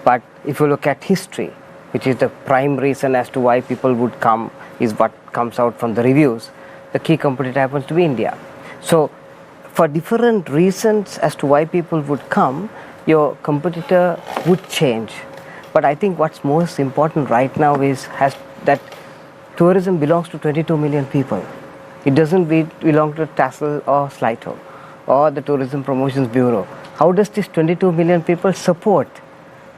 But if you look at history, which is the prime reason as to why people would come, is what comes out from the reviews, the key competitor happens to be India. So for different reasons as to why people would come, your competitor would change. But I think what's most important right now is that tourism belongs to 22 million people. It doesn't belong to Tassel or Slito or the Tourism Promotions Bureau. How does this 22 million people support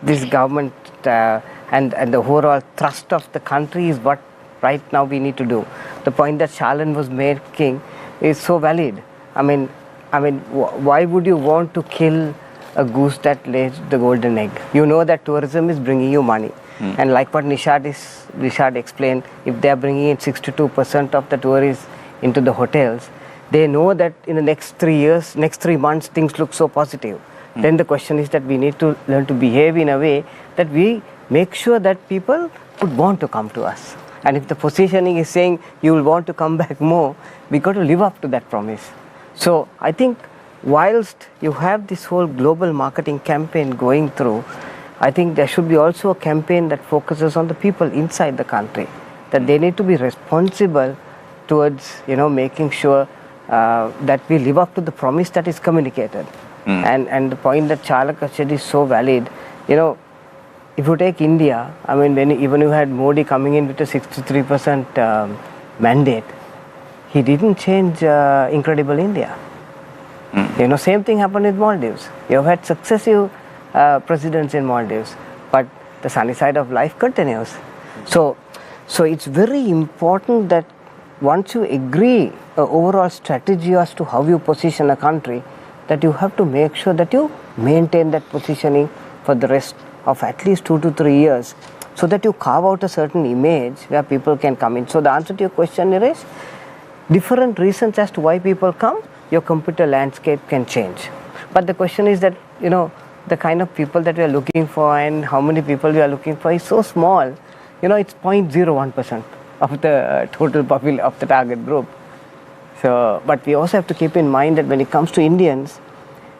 this government and the overall thrust of the country is what right now we need to do. The point that Shalan was making is so valid. Why would you want to kill a goose that lays the golden egg? You know that tourism is bringing you money. And like what Nishad explained, if they are bringing in 62% of the tourists into the hotels, they know that in the next 3 months, things look so positive. Then the question is that we need to learn to behave in a way that we make sure that people would want to come to us. And if the positioning is saying you will want to come back more, we got to live up to that promise. So I think whilst you have this whole global marketing campaign going through, I think there should be also a campaign that focuses on the people inside the country, that they need to be responsible towards making sure that we live up to the promise that is communicated. And the point that Chalaka said is so valid. If you take India, even you had Modi coming in with a 63% mandate, he didn't change Incredible India. Same thing happened with Maldives. You have had successive presidents in Maldives, but the sunny side of life continues. So it's very important that once you agree an overall strategy as to how you position a country, that you have to make sure that you maintain that positioning for the rest of at least 2 to 3 years, so that you carve out a certain image where people can come in. So the answer to your question, Niresh, different reasons as to why people come, your computer landscape can change. But the question is that, the kind of people that we are looking for and how many people we are looking for is so small. It's 0.01% of the total population of the target group. So, but we also have to keep in mind that when it comes to Indians,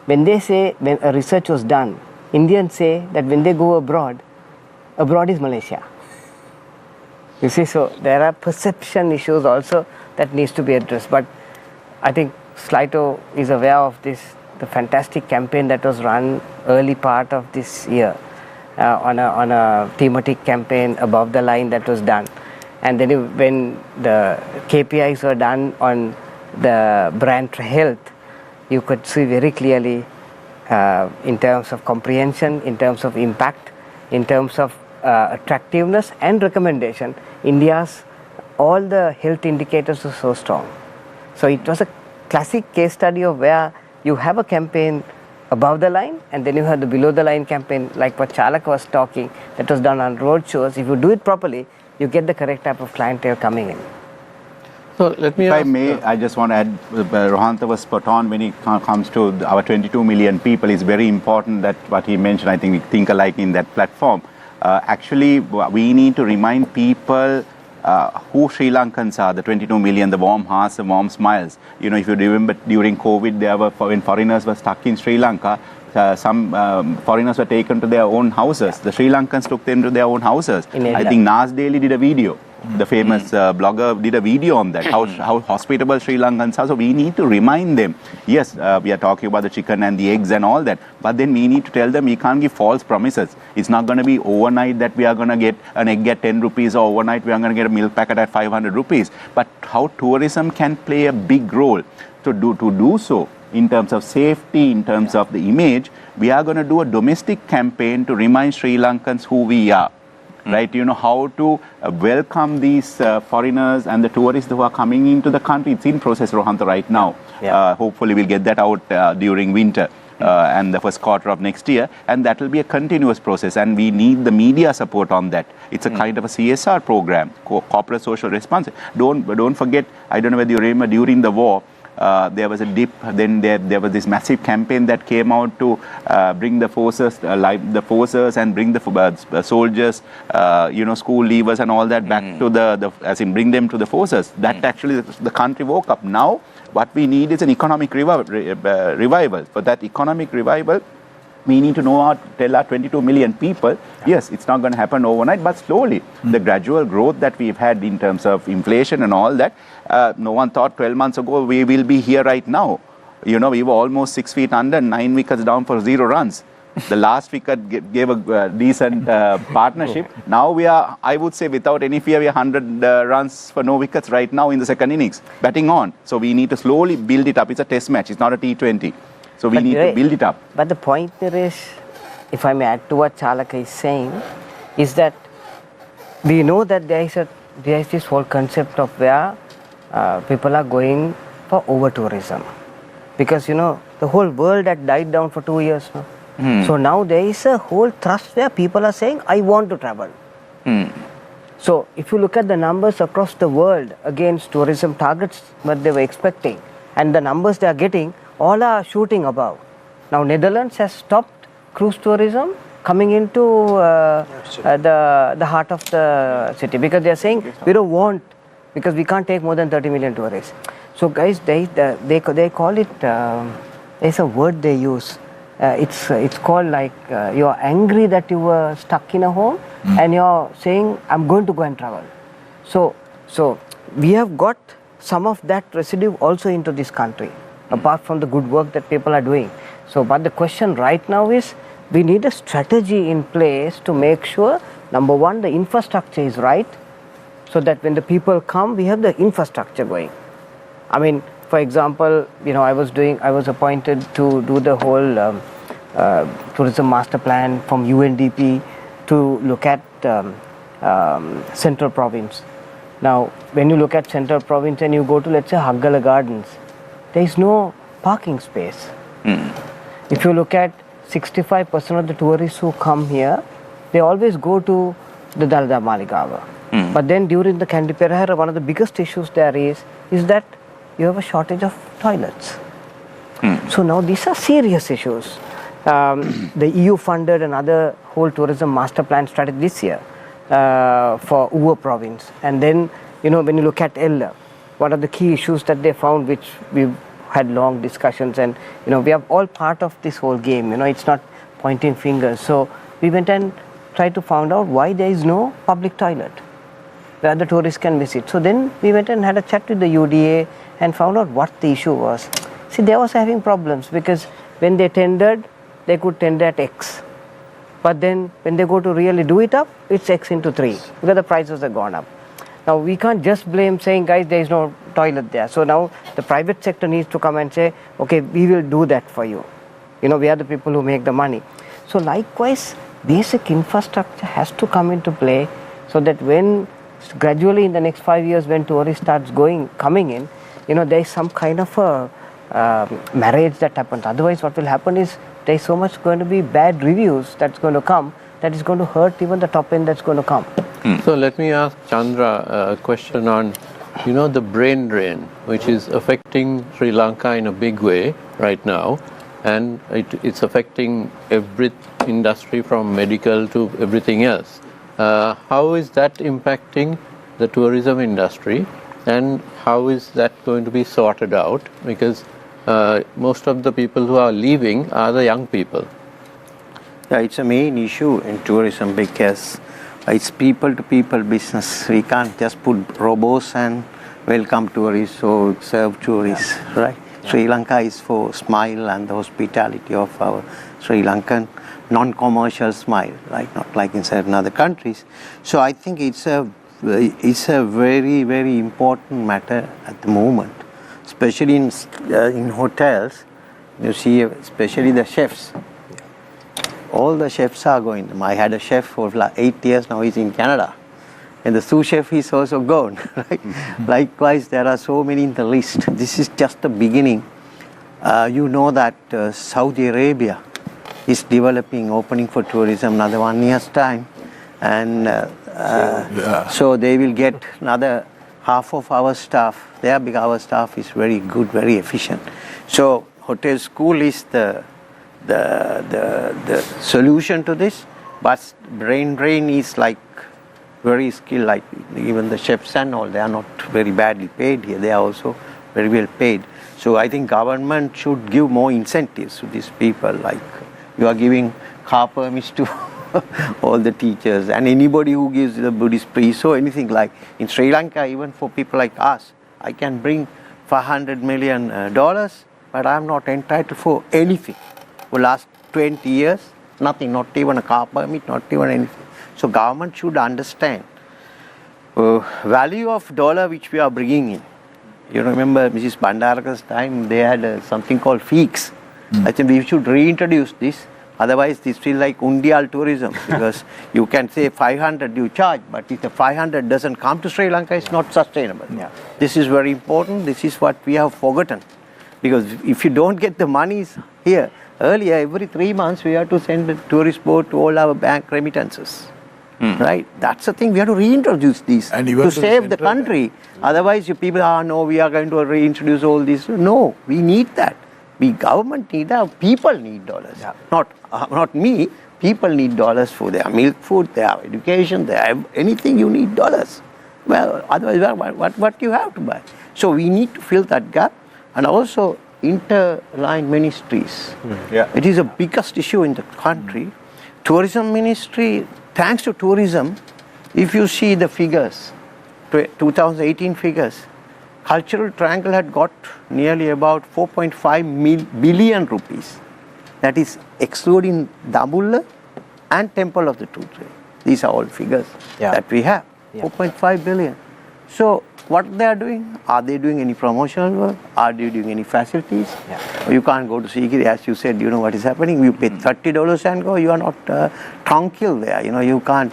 when a research was done, Indians say that when they go abroad is Malaysia. You see, so there are perception issues also that needs to be addressed. But I think Slito is aware of this, the fantastic campaign that was run early part of this year on a thematic campaign above the line that was done. And then when the KPIs were done on the brand health, you could see very clearly in terms of comprehension, in terms of impact, in terms of attractiveness and recommendation. India's all the health indicators are so strong. So it was a classic case study of where you have a campaign above the line and then you have the below the line campaign, like what Chalak was talking, that was done on road shows. If you do it properly, you get the correct type of clientele coming in. So let me If I ask, may, I just want to add, Rohantha was spot on when it comes to our 22 million people. It's very important that what he mentioned, I think we think alike in that platform. Actually, we need to remind people who Sri Lankans are, the 22 million, the warm hearts, the warm smiles. You know, if you remember during COVID, when foreigners were stuck in Sri Lanka, some foreigners were taken to their own houses. The Sri Lankans took them to their own houses. I think Nas Daily did a video. The famous blogger did a video on that, how hospitable Sri Lankans are. So we need to remind them, yes, we are talking about the chicken and the eggs and all that, but then we need to tell them we can't give false promises. It's not going to be overnight that we are going to get an egg at 10 rupees or overnight we are going to get a milk packet at 500 rupees. But how tourism can play a big role to do so in terms of safety, in terms of the image, we are going to do a domestic campaign to remind Sri Lankans who we are. Right, you know, how to welcome these foreigners and the tourists who are coming into the country. It's in process, Rohantha, right now. Hopefully we'll get that out during winter and the first quarter of next year, and that will be a continuous process, and we need the media support on that. It's a kind of a CSR program, corporate social responsibility. Don't forget, I don't know whether you remember, during the war, there was a dip, then there was this massive campaign that came out to bring the forces, and bring the soldiers, school leavers and all that back to bring them to the forces. That actually the country woke up. Now what we need is an economic revival. For that economic revival, we need to tell our 22 million people, yes, it's not going to happen overnight, but slowly. The gradual growth that we've had in terms of inflation and all that, no one thought 12 months ago we will be here right now. You know, we were almost 6 feet under, 9 wickets down for 0 runs. The last wicket gave a decent partnership. Now we are, I would say, without any fear, we are 100 runs for no wickets right now in the second innings, batting on. So we need to slowly build it up. It's a test match, it's not a T20. So we need to build it up. But the point there is, if I may add to what Chalaka is saying, is that we know that there is this whole concept of where people are going for over-tourism. Because, you know, the whole world had died down for 2 years now. So now there is a whole thrust where people are saying, I want to travel. So if you look at the numbers across the world against tourism targets, what they were expecting, and the numbers they are getting, all are shooting above. Now Netherlands has stopped cruise tourism coming into the heart of the city, because they are saying we don't want, because we can't take more than 30 million tourists. So guys, they call it, there's a word they use, it's called like you're angry that you were stuck in a home and you're saying I'm going to go and travel. So we have got some of that residue also into this country, apart from the good work that people are doing. So, but the question right now is, we need a strategy in place to make sure, number one, the infrastructure is right, so that when the people come, we have the infrastructure going. I mean, for example, you know, I was appointed to do the whole tourism master plan from UNDP to look at central province. Now, when you look at central province and you go to, let's say, Haggala Gardens, there is no parking space. If you look at 65% of the tourists who come here, they always go to the Dalda Maligawa. But then during the Kandi Perahera, one of the biggest issues there is that you have a shortage of toilets. So now these are serious issues. The EU funded another whole tourism master plan strategy this year for Uva province. And then, you know, when you look at Ella, what are the key issues that they found, which we've had long discussions, and, you know, we are all part of this whole game, you know, it's not pointing fingers. So we went and tried to find out why there is no public toilet where the tourists can visit. So then we went and had a chat with the UDA and found out what the issue was. See, they was having problems because when they tendered, they could tender at X. But then when they go to really do it up, it's X into 3 because the prices have gone up. Now we can't just blame saying, guys, there is no toilet there. So now the private sector needs to come and say, okay, we will do that for you. We are the people who make the money. So likewise, basic infrastructure has to come into play so that when gradually in the next 5 years when tourists starts coming in, there is some kind of a marriage that happens. Otherwise what will happen is there is so much going to be bad reviews that's going to come that is going to hurt even the top end that's going to come. So let me ask Chandra a question on, the brain drain, which is affecting Sri Lanka in a big way right now, and it's affecting every industry from medical to everything else. How is that impacting the tourism industry, and how is that going to be sorted out? Because most of the people who are leaving are the young people. Yeah, it's a main issue in tourism because it's people-to-people business. We can't just put robots and welcome tourists or serve tourists, right? Yeah. Sri Lanka is for smile and the hospitality of our Sri Lankan non-commercial smile, right? Not like in certain other countries. So I think it's a very, very important matter at the moment, especially in hotels. You see, especially the chefs. All the chefs are going. I had a chef for 8 years, now he's in Canada. And the sous chef is also gone, right? Likewise, there are so many in the list. This is just the beginning. You know that Saudi Arabia is developing, opening for tourism another 1 year's time. And so they will get another half of our staff there because our staff is very good, very efficient. So hotel school is the solution to this, but brain drain is like very skilled, like even the chefs and all, they are not very badly paid here, they are also very well paid. So I think government should give more incentives to these people, like you are giving car permits to all the teachers and anybody who gives the Buddhist priest or anything. Like in Sri Lanka, even for people like us, I can bring $500 million, but I'm not entitled for anything. For last 20 years, nothing, not even a car permit, not even anything. So government should understand value of dollar which we are bringing in. You remember Mrs. Bandaraka's time, they had something called fees. I think we should reintroduce this. Otherwise, this feels like undial tourism because you can say 500 you charge, but if the 500 doesn't come to Sri Lanka, it's not sustainable. Yeah. This is very important. This is what we have forgotten. Because if you don't get the monies here, earlier, every 3 months, we have to send a tourist boat to all our bank remittances. Right? That's the thing. We have to reintroduce these to save the country. Otherwise, you people no, we are going to reintroduce all this. No, we need that. Government need that. People need dollars. Yeah. Not me. People need dollars for their milk food, their education, their anything. You need dollars. Well, otherwise, what you have to buy? So we need to fill that gap, and also interline ministries. Yeah. It is the biggest issue in the country. Tourism ministry, thanks to tourism, if you see the figures, 2018 figures, Cultural Triangle had got nearly about 4.5 billion rupees. That is excluding Dabulla and Temple of the Truth. These are all figures that we have. 4.5 billion. So what they are doing? Are they doing any promotional work? Are they doing any facilities? You can't go to Sikiri, as you said, you know what is happening. You pay $30 and go, you are not tranquil there. You can't,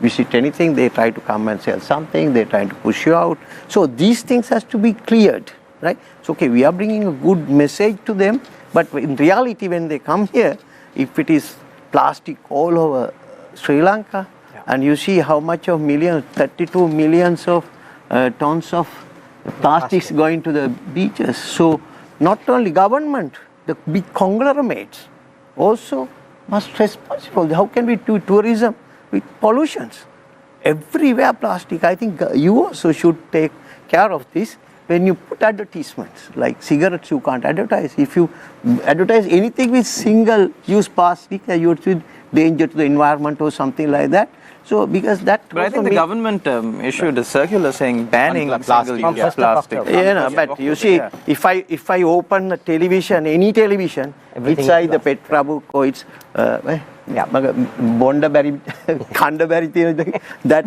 visit anything. They try to come and sell something. They try to push you out. So these things has to be cleared, right? So, okay, we are bringing a good message to them, but in reality, when they come here, if it is plastic all over Sri Lanka, and you see how much of millions, 32 millions of tons of plastics going to the beaches. So not only government, the big conglomerates also must be responsible. How can we do tourism with pollutions? Everywhere plastic. I think you also should take care of this. When you put advertisements, like cigarettes, you can't advertise. If you advertise anything with single-use plastic, you would see danger to the environment or something like that. So, because that. But I think the government issued a circular saying banning single-use plastic. But you see, if I open a television, any television, everything it's either Petra book or it's Yeah. Bonda berry, kanda berry, that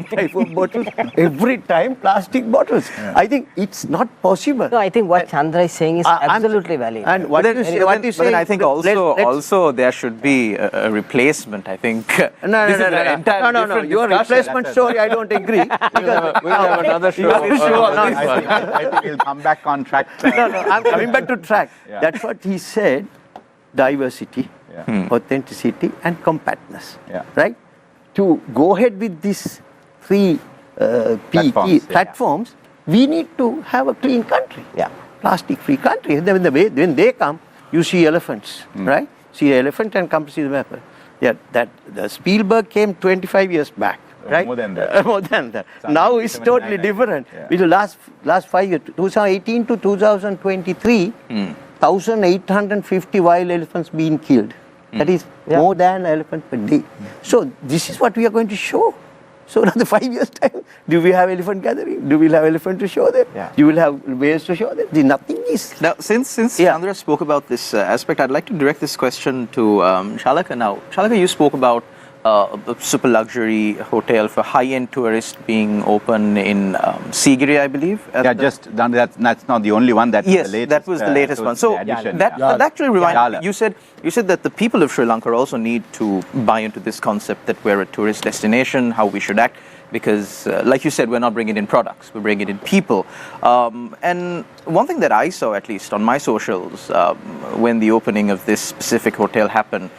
type of bottles. Every time plastic bottles. I think it's not possible. No, I think what Chandra is saying is absolutely valid. And what you say, I think also there should be a replacement. I think No. Your replacement story, I don't agree. We'll have another show. I think we'll come back on track. I'm coming back to track. Yeah. That's what he said. Diversity, Yeah. authenticity, and compactness. Yeah. Right? To go ahead with these three platforms, we need to have a clean country. Yeah. Plastic-free country. When they come, you see elephants, right? See an elephant and come to see the map. Yeah, the Spielberg came 25 years back. Right? More than that. More than that. Now it's totally different. Yeah. With the last 5 years, 2018 to 2023, 1,850 wild elephants being killed. That is more than an elephant per day. So this is what we are going to show. So another 5 years time, do we have elephant gathering? Do we have elephant to show them? Yeah. You will have ways to show them. Nothing is. Now, since Chandra spoke about this aspect, I'd like to direct this question to Shalaka now. Shalaka, you spoke about a super luxury hotel for high-end tourists being open in Sigiri, I believe. Yeah, that's not the only one. That's Yes, the latest, that was the latest one. So that actually reminded me. You said that the people of Sri Lanka also need to buy into this concept that we're a tourist destination, how we should act, because like you said, we're not bringing in products, we're bringing in people. And one thing that I saw, at least on my socials, when the opening of this specific hotel happened,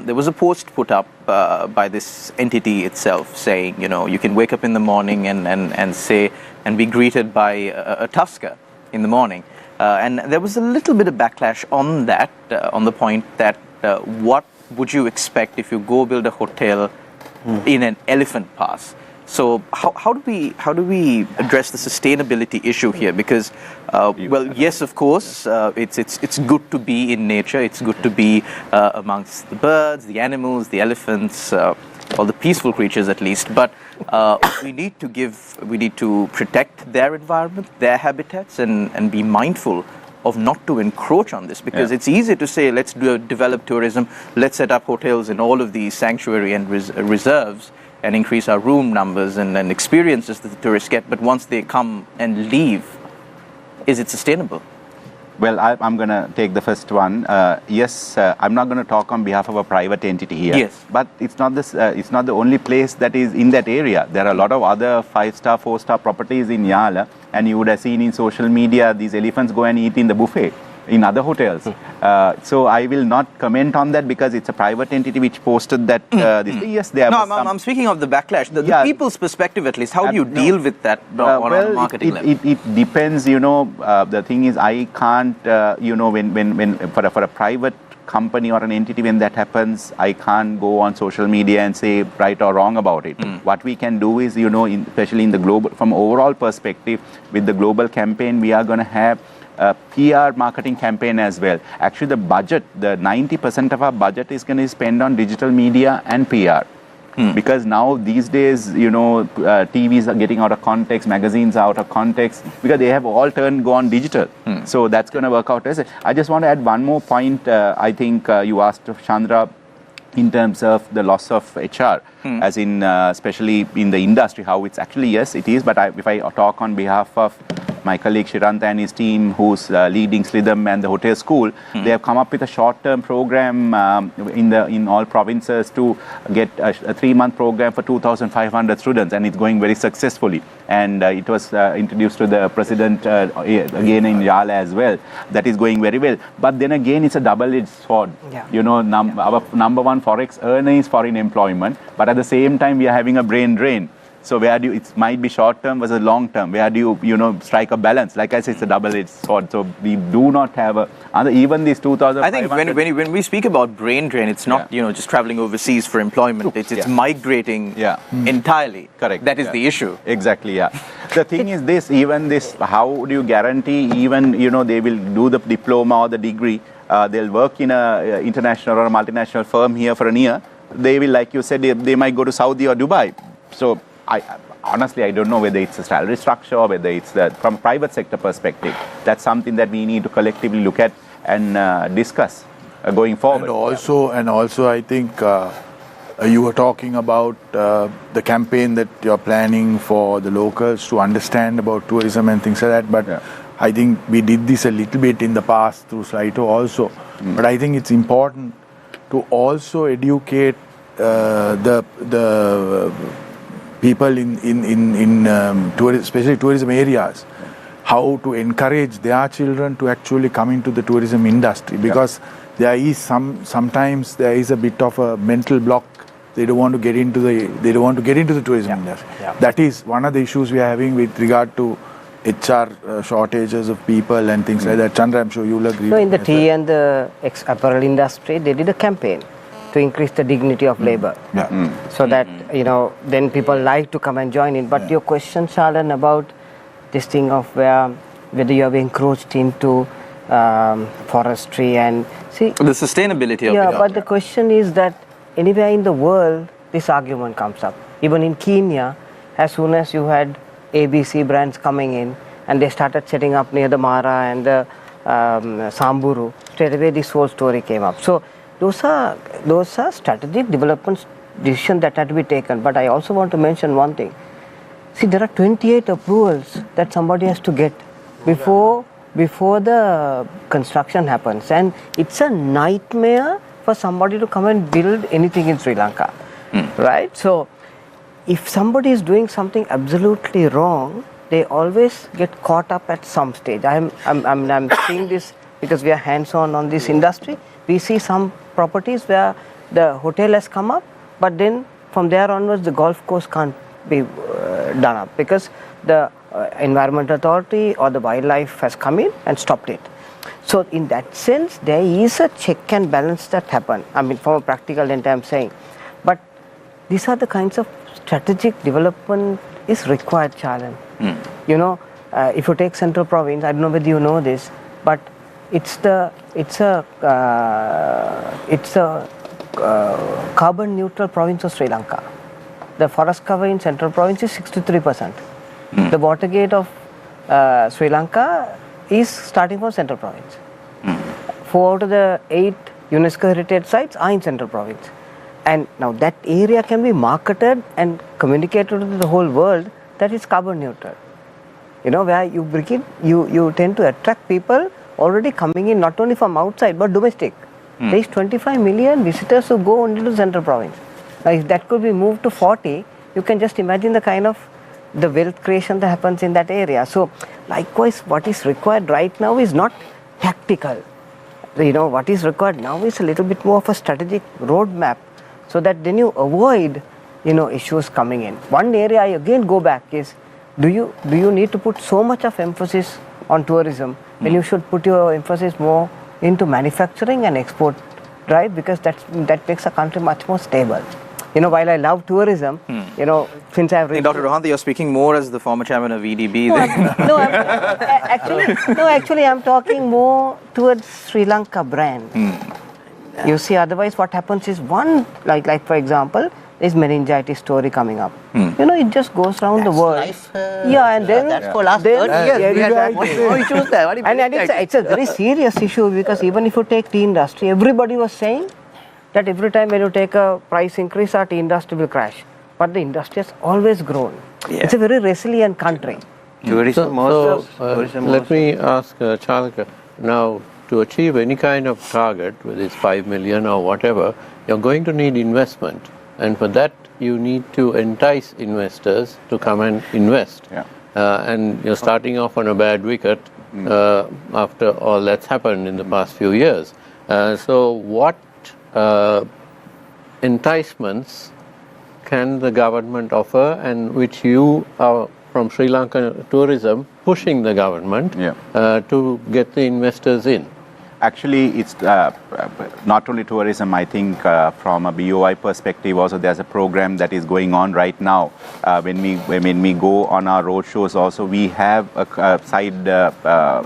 there was a post put up by this entity itself saying, you can wake up in the morning and say and be greeted by a tusker in the morning. And there was a little bit of backlash on that, on the point that what would you expect if you go build a hotel in an elephant pass? So how do we address the sustainability issue here? Because yes, of course, it's good to be in nature. It's good to be amongst the birds, the animals, the elephants, or the peaceful creatures at least. But we need to protect their environment, their habitats, and be mindful of not to encroach on this, because it's easy to say let's develop tourism, let's set up hotels in all of these sanctuary and reserves, and increase our room numbers and experiences that the tourists get. But once they come and leave, is it sustainable? Well, I'm going to take the first one. Yes, I'm not going to talk on behalf of a private entity here. Yes. But it's not the only place that is in that area. There are a lot of other 5-star, 4-star properties in Yala, and you would have seen in social media these elephants go and eat in the buffet in other hotels. So I will not comment on that because it's a private entity which posted that. Yes, there. No, I'm speaking of the backlash. The people's perspective, at least. How do you deal with that on a marketing level? It depends. The thing is, I can't. When for a private company or an entity, when that happens, I can't go on social media and say right or wrong about it. What we can do is, especially in the global, from overall perspective, with the global campaign, we are going to have a PR marketing campaign as well. Actually, the budget, the 90% of our budget is going to spend on digital media and PR. Because now these days, TVs are getting out of context, magazines are out of context, because they have all gone digital. So that's going to work out. I just want to add one more point. I think you asked Chandra in terms of the loss of HR, as in especially in the industry, how it's actually, yes, it is. But if I talk on behalf of my colleague Shiranta and his team, who's leading Slidham and the hotel school, they have come up with a short-term program in all provinces to get a 3-month program for 2,500 students, and it's going very successfully. And it was introduced to the president again in Yala as well. That is going very well. But then again, it's a double-edged sword. Our number one forex earner is foreign employment, but at the same time, we are having a brain drain. So where do you, it might be short term versus long term. Where do you strike a balance? Like I said, it's a double-edged sword. So we do not have even these 2,500. I think when we speak about brain drain, it's not just traveling overseas for employment. It's migrating entirely. Correct. That is the issue. Exactly. Yeah. The thing is this. Even this. How do you guarantee? Even they will do the diploma or the degree. They'll work in a international or a multinational firm here for a year. They will, like you said, they might go to Saudi or Dubai. So honestly, I don't know whether it's a salary structure or whether it's from a private sector perspective. That's something that we need to collectively look at and discuss. going forward. And also, I think you were talking about the campaign that you're planning for the locals to understand about tourism and things like that. But I think we did this a little bit in the past through Slido also. But I think it's important to also educate the people in especially tourism areas, how to encourage their children to actually come into the tourism industry, because there is sometimes there is a bit of a mental block. They don't want to get into the tourism industry. That is one of the issues we are having with regard to HR shortages of people and things like that. Chandra, I'm sure you'll agree. No, in the tea and the apparel industry, they did a campaign to increase the dignity of labor. So that, then people like to come and join in. But your question, Shalan, about this thing of whether you have encroached into forestry and see the sustainability of it. But the question is that anywhere in the world, this argument comes up. Even in Kenya, as soon as you had ABC brands coming in and they started setting up near the Mara and the Samburu, straight away this whole story came up. So those are strategic development decisions that had to be taken. But I also want to mention one thing. See, there are 28 approvals that somebody has to get before the construction happens, and it's a nightmare for somebody to come and build anything in Sri Lanka, right? So if somebody is doing something absolutely wrong, they always get caught up at some stage. I'm seeing this because we are hands-on on this industry. We see some properties where the hotel has come up, but then from there onwards the golf course can't be done up because the Environment Authority or the wildlife has come in and stopped it. So in that sense, there is a check and balance that happen. I mean, from a practical end, I'm saying. But these are the kinds of strategic development is required, Chalan. If you take Central Province, I don't know whether you know this, but it's a carbon neutral province of Sri Lanka. The forest cover in Central Province is 63%. The water gate of Sri Lanka is starting from Central Province. 4 out of the 8 UNESCO heritage sites are in Central Province. And now that area can be marketed and communicated to the whole world that is carbon neutral. Where you bring in, you tend to attract people already coming in not only from outside but domestic. There is 25 million visitors who go only to Central Province. Now if that could be moved to 40, you can just imagine the kind of the wealth creation that happens in that area. So likewise, what is required right now is not tactical. What is required now is a little bit more of a strategic roadmap, so that then you avoid issues coming in. One area I again go back is, do you need to put so much of emphasis on tourism when you should put your emphasis more into manufacturing and export, right? Because that makes a country much more stable. While I love tourism, since I've read... Dr. Rohantha, you're speaking more as the former chairman of EDB. Actually, I'm talking more towards Sri Lanka brand. You see, otherwise what happens is one, like for example, is meningitis story coming up. It just goes around the world. And then that's for last 30 years. And it's a very serious issue, because even if you take tea industry, everybody was saying that every time when you take a price increase, our tea industry will crash. But the industry has always grown. It's a very resilient country. Let me ask Chalaka, now to achieve any kind of target, whether it's 5 million or whatever, you're going to need investment. And for that, you need to entice investors to come and invest. And you're starting off on a bad wicket after all that's happened in the past few years. So what enticements can the government offer, and which you are from Sri Lankan tourism pushing the government to get the investors in? Actually, it's not only tourism. I think from a BOI perspective also, there's a program that is going on right now. When we go on our road shows also, we have a side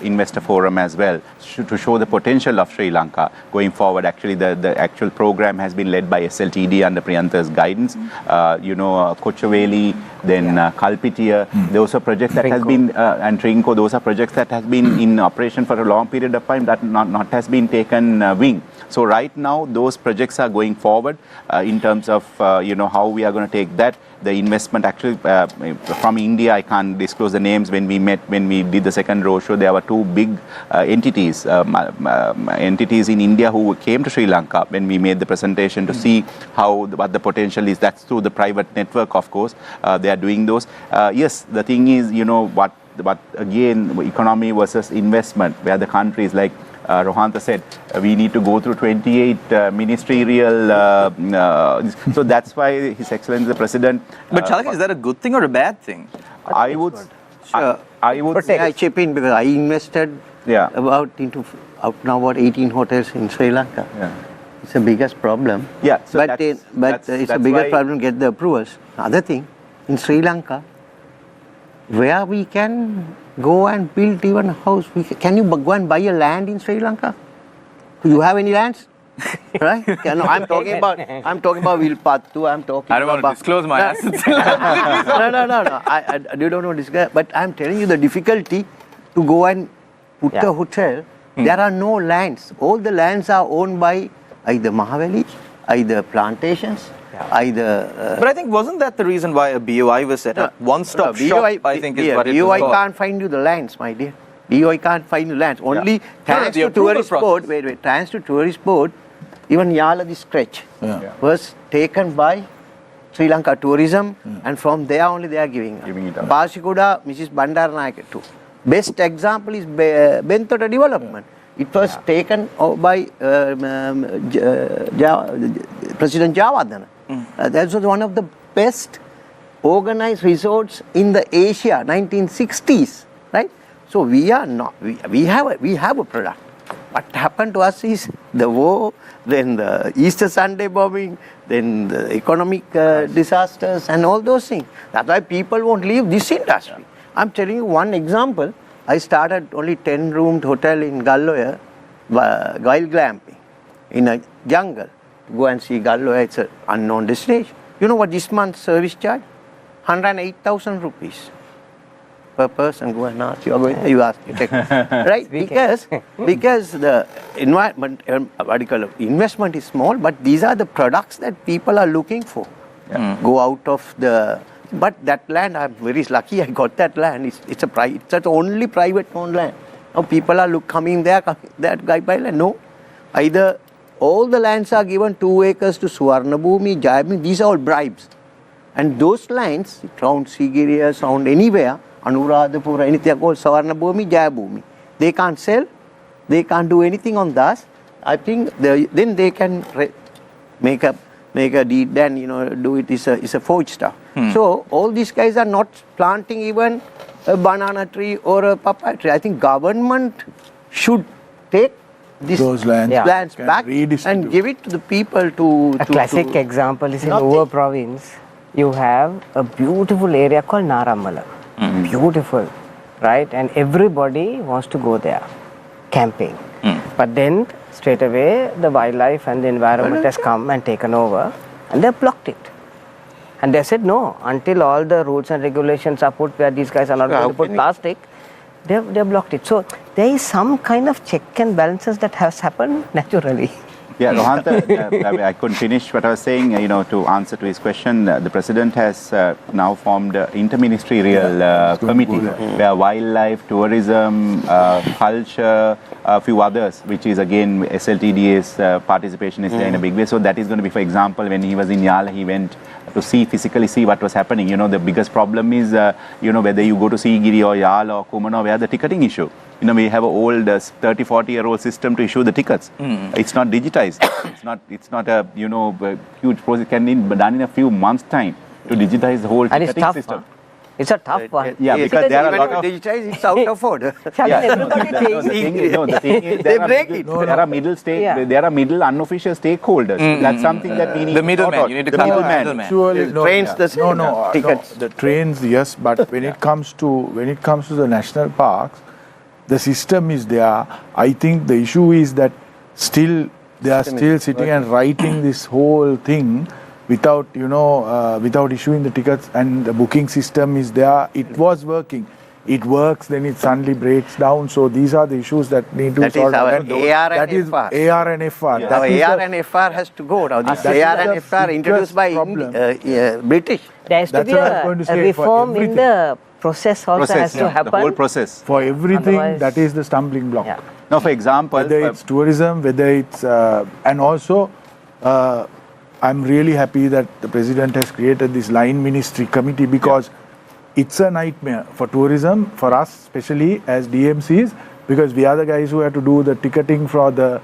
investor forum as well to show the potential of Sri Lanka going forward. Actually, the actual program has been led by SLTD under Priyanta's guidance. Kochuveli, then Kalpitiya, those are projects that has been, and Trinco, those are projects that has been in operation for a long period of time, that not what has been taken wing. So right now, those projects are going forward in terms of how we are going to take that. The investment actually from India, I can't disclose the names. When we did the second roadshow, there were two big entities in India who came to Sri Lanka when we made the presentation to see what the potential is. That's through the private network, of course. They are doing those. Yes, the thing is, but again, economy versus investment, where the countries like Rohantha said, we need to go through 28 ministerial. So that's why His Excellency the President. But Chalaka, is that a good thing or a bad thing? I would say I chip in because I invested about 18 hotels in Sri Lanka. Yeah. It's the biggest problem. Yeah, so but it's a bigger problem to get the approvals. Other thing, in Sri Lanka, where we can go and build even a house. Can you go and buy a land in Sri Lanka? Do you have any lands? Right? No, I'm talking about Vilpattu. I'm talking. I don't want to disclose my assets. No. I don't want to discuss. But I'm telling you the difficulty to go and put a hotel. There are no lands. All the lands are owned by either Mahaveli, either plantations. But I think wasn't that the reason why a BOI was set up? One-stop shop, I think, is what it was BOI called. can't find you the lands, my dear. BOI can't find you lands. Only thanks to tourist board. Thanks to tourist board, even Yala the stretch was taken by Sri Lanka Tourism, and from there only they are giving it up. Pasikuda, Mrs. Bandaranaike too. Best example is Bentota development. It was taken by President Jawardena. That was one of the best organized resorts in the Asia, 1960s, right? So we have a product. What happened to us is the war, then the Easter Sunday bombing, then the economic disasters and all those things. That's why people won't leave this industry. I'm telling you one example. I started only 10-roomed hotel in Galloya, wild glamping, in a jungle. Go and see Galloya, it's an unknown destination. You know what this month's service charge? 108,000 rupees per person. Go and ask. You ask. You take, right? Because the environment, investment is small, but these are the products that people are looking for. Go out of the. But that land, I'm very lucky. I got that land. It's the only private owned land. Now people are coming there. That guy buy land. No, either. All the lands are given 2 acres to Suvarnabhumi, Jayabhumi. These are all bribes. And those lands, around Sigiriya, around anywhere, Anuradhapura, anything called Suvarnabhumi, Jayabhumi. They can't sell. They can't do anything on that. I think then they can make a deed and do it is a forged stuff. So all these guys are not planting even a banana tree or a papaya tree. I think government should take those lands back and give it to the people to... A classic example is in Uva province. You have a beautiful area called Naramala. Beautiful, right? And everybody wants to go there, camping. But then straight away the wildlife and the environment has come and taken over and they've blocked it. And they said no, until all the rules and regulations are put where these guys are not going to put plastic, they've blocked it. So there is some kind of check and balances that has happened naturally. Yeah, Rohantha, I couldn't finish what I was saying. To answer to his question, the President has now formed an interministerial committee where wildlife, tourism, culture, a few others, which is again SLTDA's participation is there in a big way. So that is going to be, for example, when he was in Yala, he went to physically see what was happening. The biggest problem is, whether you go to Sigiri or Yala or Kumano, where the ticketing issue. We have an old 30, 40-year-old system to issue the tickets. It's not digitized. It's not a huge process. It can be done in a few months' time to digitize the whole ticketing system. It's a tough one. Yeah, because there are a lot of... digitize, it's out of order. The thing is, there are middle unofficial stakeholders. That's something that we need the middleman. You need to cut the middleman. Trains the tickets. The trains, yes, but when it comes to the national parks, the system is there. I think the issue is that they are still sitting and writing this whole thing without issuing the tickets, and the booking system is there. It was working. it works, then it suddenly breaks down. So these are the issues that need to be solved. That is our AR and that is FR. AR and FR. Yes. That Our is AR the- and FR has to go now. This that is AR the and FR introduced biggest by problem. British. There has to That's be what I was going to a say, for reform in everything. the process also has to The happen. whole process. For everything, Otherwise- that is the stumbling block. Yeah. Now, for example, Whether it's tourism, whether it's and also I'm really happy that the president has created this line ministry committee because it's a nightmare for tourism, for us especially as DMCs, because we are the guys who have to do the ticketing for the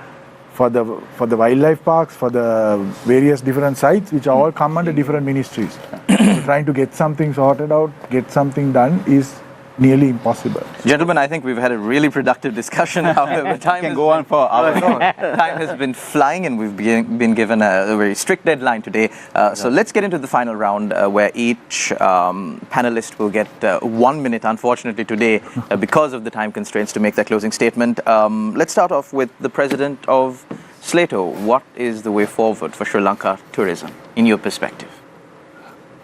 wildlife parks, for the various different sites, which all come under different ministries. So trying to get something sorted out, get something done is nearly impossible. Gentlemen, I think we've had a really productive discussion. However, time can has go on for hours. time has been flying, and we've been given a very strict deadline today. So let's get into the final round, where each panelist will get 1 minute, unfortunately today, because of the time constraints, to make their closing statement. Let's start off with the president of Slato. What is the way forward for Sri Lanka tourism, in your perspective?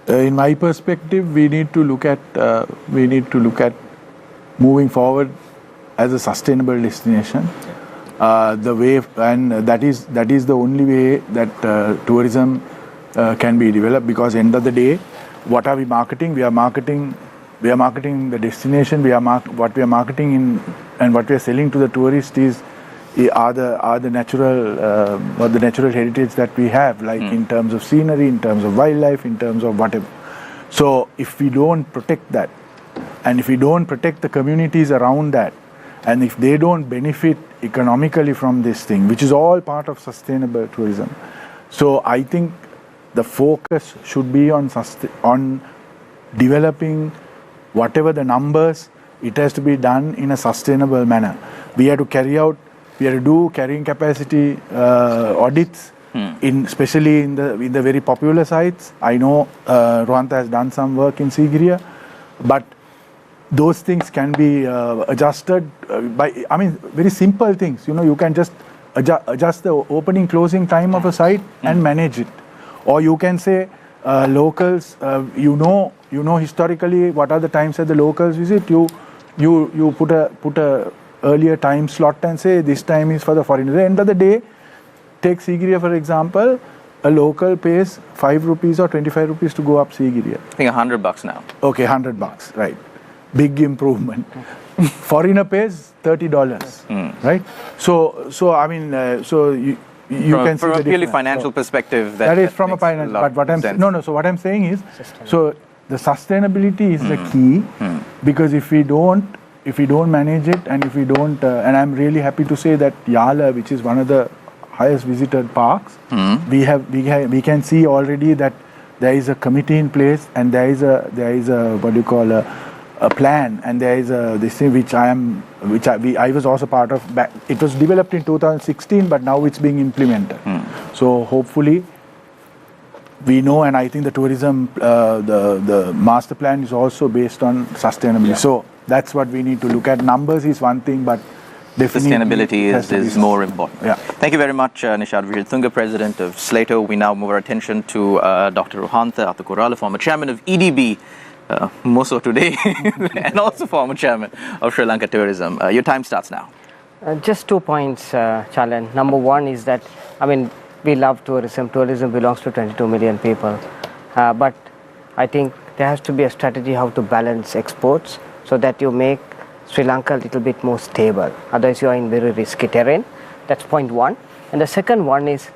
In my perspective, we need to look at moving forward as a sustainable destination. The way, and that is the only way that tourism can be developed. Because end of the day, what are we marketing? We are marketing the destination. What we are marketing in, and what we are selling to the tourist are the natural heritage that we have, like in terms of scenery, in terms of wildlife, in terms of whatever. So if we don't protect that, and if we don't protect the communities around that, and if they don't benefit economically from this thing, which is all part of sustainable tourism, so I think the focus should be on developing whatever the numbers. It has to be done in a sustainable manner. We have to do carrying capacity audits, especially in the very popular sites. I know Rohanta has done some work in Sigiriya, but those things can be adjusted by, very simple things. You can just adjust the opening closing time of a site and manage it. Or you can say locals, historically what are the times that the locals visit. You put a earlier time slot and say this time is for the foreigners. At the end of the day, take Sigiriya for example, a local pays 5 rupees or 25 rupees to go up Sigiriya. I think $100 now. Okay, $100, right. Big improvement. Foreigner pays $30, right? So you can see from the a purely difference. financial perspective. That is from a makes financial. lot But what I'm sense. So what I'm saying is, so the sustainability is the key, because if we don't manage it, and if we don't, and I'm really happy to say that Yala, which is one of the highest visited parks, we can see already that there is a committee in place, and there is a what do you call a plan, and there is this thing which I was also part of. It was developed in 2016, but now it's being implemented. So hopefully we know, and I think the tourism, the master plan is also based on sustainability. Yeah. So that's what we need to look at. Numbers is one thing, but definitely sustainability is more important. Yeah. Thank you very much, Nishad Vijaytunga, President of Slato. We now move our attention to Dr. Rohanta Athakurala, former Chairman of EDB, more so today, and also former Chairman of Sri Lanka Tourism. Your time starts now. Just 2 points, Chalan. Number one is that, we love tourism. Tourism belongs to 22 million people. But I think there has to be a strategy how to balance exports so that you make Sri Lanka a little bit more stable. Otherwise, you are in very risky terrain. That's point one. And the second one is,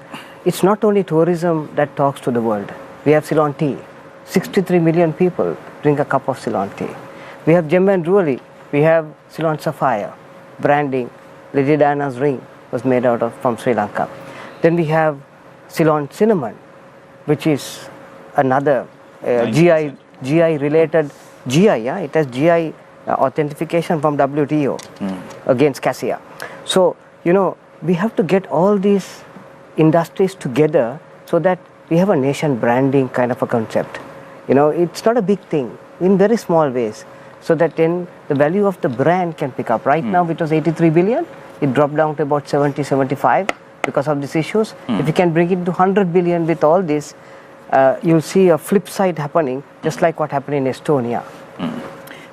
it's not only tourism that talks to the world. We have Ceylon tea. 63 million people drink a cup of Ceylon tea. We have Gem and Jewelry. We have Ceylon Sapphire. Branding. Lady Diana's ring was made from Sri Lanka. Then we have Ceylon cinnamon, which is another GI related it has GI authentication from WTO against cassia. So we have to get all these industries together so that we have a nation branding kind of a concept. It's not a big thing, in very small ways, so that then the value of the brand can pick up. Right now it was 83 billion, it dropped down to about 70, 75 because of these issues. If you can bring it to 100 billion with all this, you'll see a flip side happening, just like what happened in Estonia.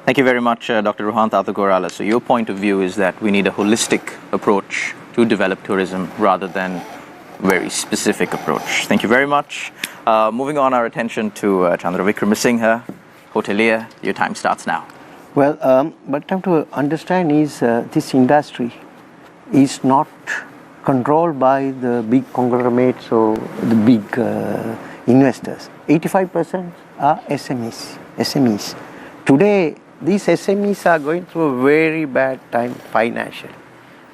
Thank you very much, Dr. Rohantha Athakorala. So your point of view is that we need a holistic approach to develop tourism rather than very specific approach. Thank you very much. Moving on our attention to Chandra Vikramasinghe, hotelier. Your time starts now. Well, what I have to understand is this industry is not controlled by the big conglomerates or the big investors. 85% are SMEs. Today, these SMEs are going through a very bad time financially.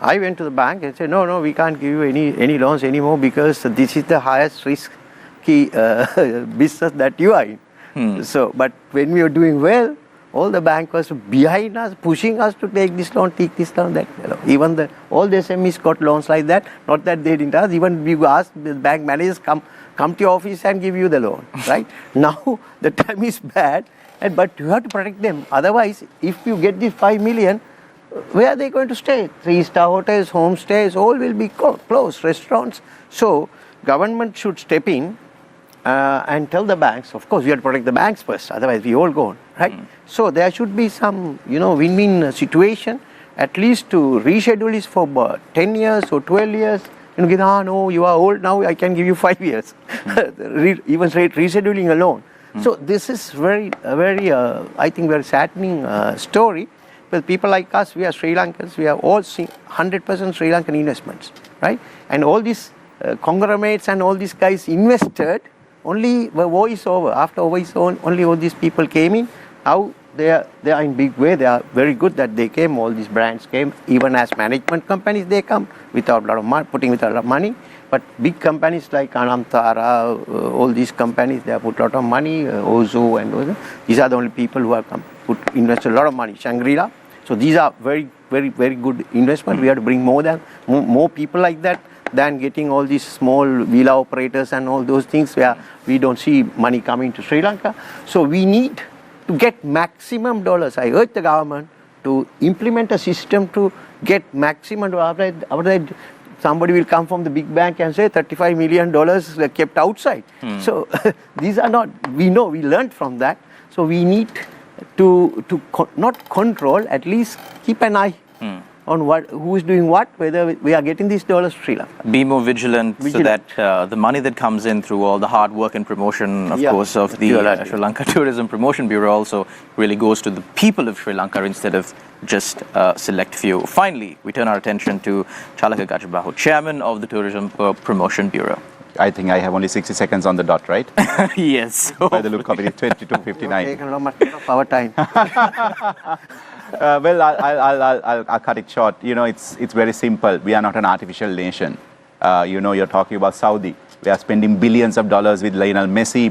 I went to the bank and said, no, we can't give you any loans anymore because this is the highest risky business that you are in. So, but when we were doing well, all the bank was behind us, pushing us to take this loan, that. Even all the SMEs got loans like that. Not that they didn't ask. Even we asked the bank managers come to your office and give you the loan, right? Now the time is bad, but you have to protect them. Otherwise, if you get this 5 million, where are they going to stay? 3-star hotels, homestays, all will be closed, restaurants. So government should step in and tell the banks, of course, we have to protect the banks first, otherwise we all go on, right? So there should be some, win-win situation, at least to reschedule this for 10 years or 12 years. No, you are old now, I can give you 5 years. Even straight rescheduling alone. So this is very, I think, very saddening story. But people like us, we are Sri Lankans, we have all seen 100% Sri Lankan investments, right? And all these conglomerates and all these guys invested, only the war is over. After war is over, only all these people came in. Now they are in big way. They are very good that they came. All these brands came. Even as management companies, they come without a lot of money, putting with a lot of money. But big companies like Anamthara, all these companies, they have put a lot of money. Ozo and Ozo. These are the only people who have invested a lot of money. Shangri-La. So these are very, very, very good investment. We have to bring more people like that than getting all these small villa operators and all those things where we don't see money coming to Sri Lanka. So we need to get maximum dollars. I urge the government to implement a system to get maximum dollars. Otherwise, somebody will come from the big bank and say $35 million kept outside. So these are not, we learned from that. So we need to not control, at least keep an eye on who is doing what, whether we are getting these dollars to Sri Lanka. Be more vigilant so that the money that comes in through all the hard work and promotion, of course, of the Sri Lanka Tourism Promotion Bureau also really goes to the people of Sri Lanka instead of just a select few. Finally, we turn our attention to Chalaka Gajabahu, Chairman of the Tourism Promotion Bureau. I think I have only 60 seconds on the dot, right? Yes. By the look of it, it's 22:59. Taken a lot of our time. Well, I'll cut it short. It's very simple. We are not an artificial nation. You're talking about Saudi. We are spending billions of dollars with Lionel Messi,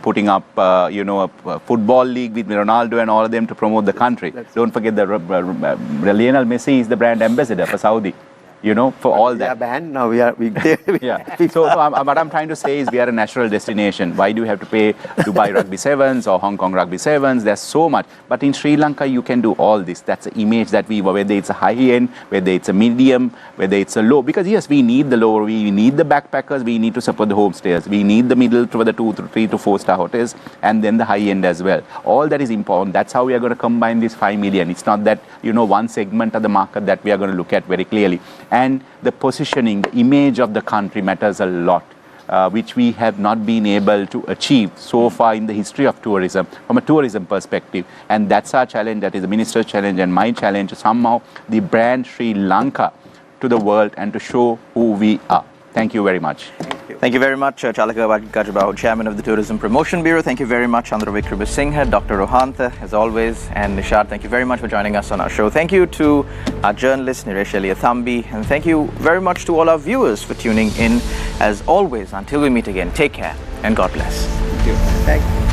putting up, a football league with Ronaldo and all of them to promote the country. Don't forget that Lionel Messi is the brand ambassador for Saudi. For all that. We are banned now. Yeah. So what I'm trying to say is we are a natural destination. Why do you have to pay Dubai Rugby Sevens or Hong Kong Rugby Sevens? There's so much. But in Sri Lanka, you can do all this. That's the image that whether it's a high end, whether it's a medium, whether it's a low. Because yes, we need the lower, we need the backpackers, we need to support the homestayers, we need the middle to the 3 to 4 star hotels, and then the high end as well. All that is important. That's how we are going to combine this 5 million. It's not that, one segment of the market that we are going to look at very clearly. And the positioning, the image of the country matters a lot, which we have not been able to achieve so far in the history of tourism, from a tourism perspective. And that's our challenge, that is the minister's challenge and my challenge, to somehow the brand Sri Lanka to the world and to show who we are. Thank you very much. Thank you very much, Chalaka Gajabahu, Chairman of the Tourism Promotion Bureau. Thank you very much, Chandra Vikramasinghe, Dr. Rohantha, as always, and Nishad. Thank you very much for joining us on our show. Thank you to our journalist, Niresh Eliathambi, and thank you very much to all our viewers for tuning in. As always, until we meet again, take care and God bless. Thank you.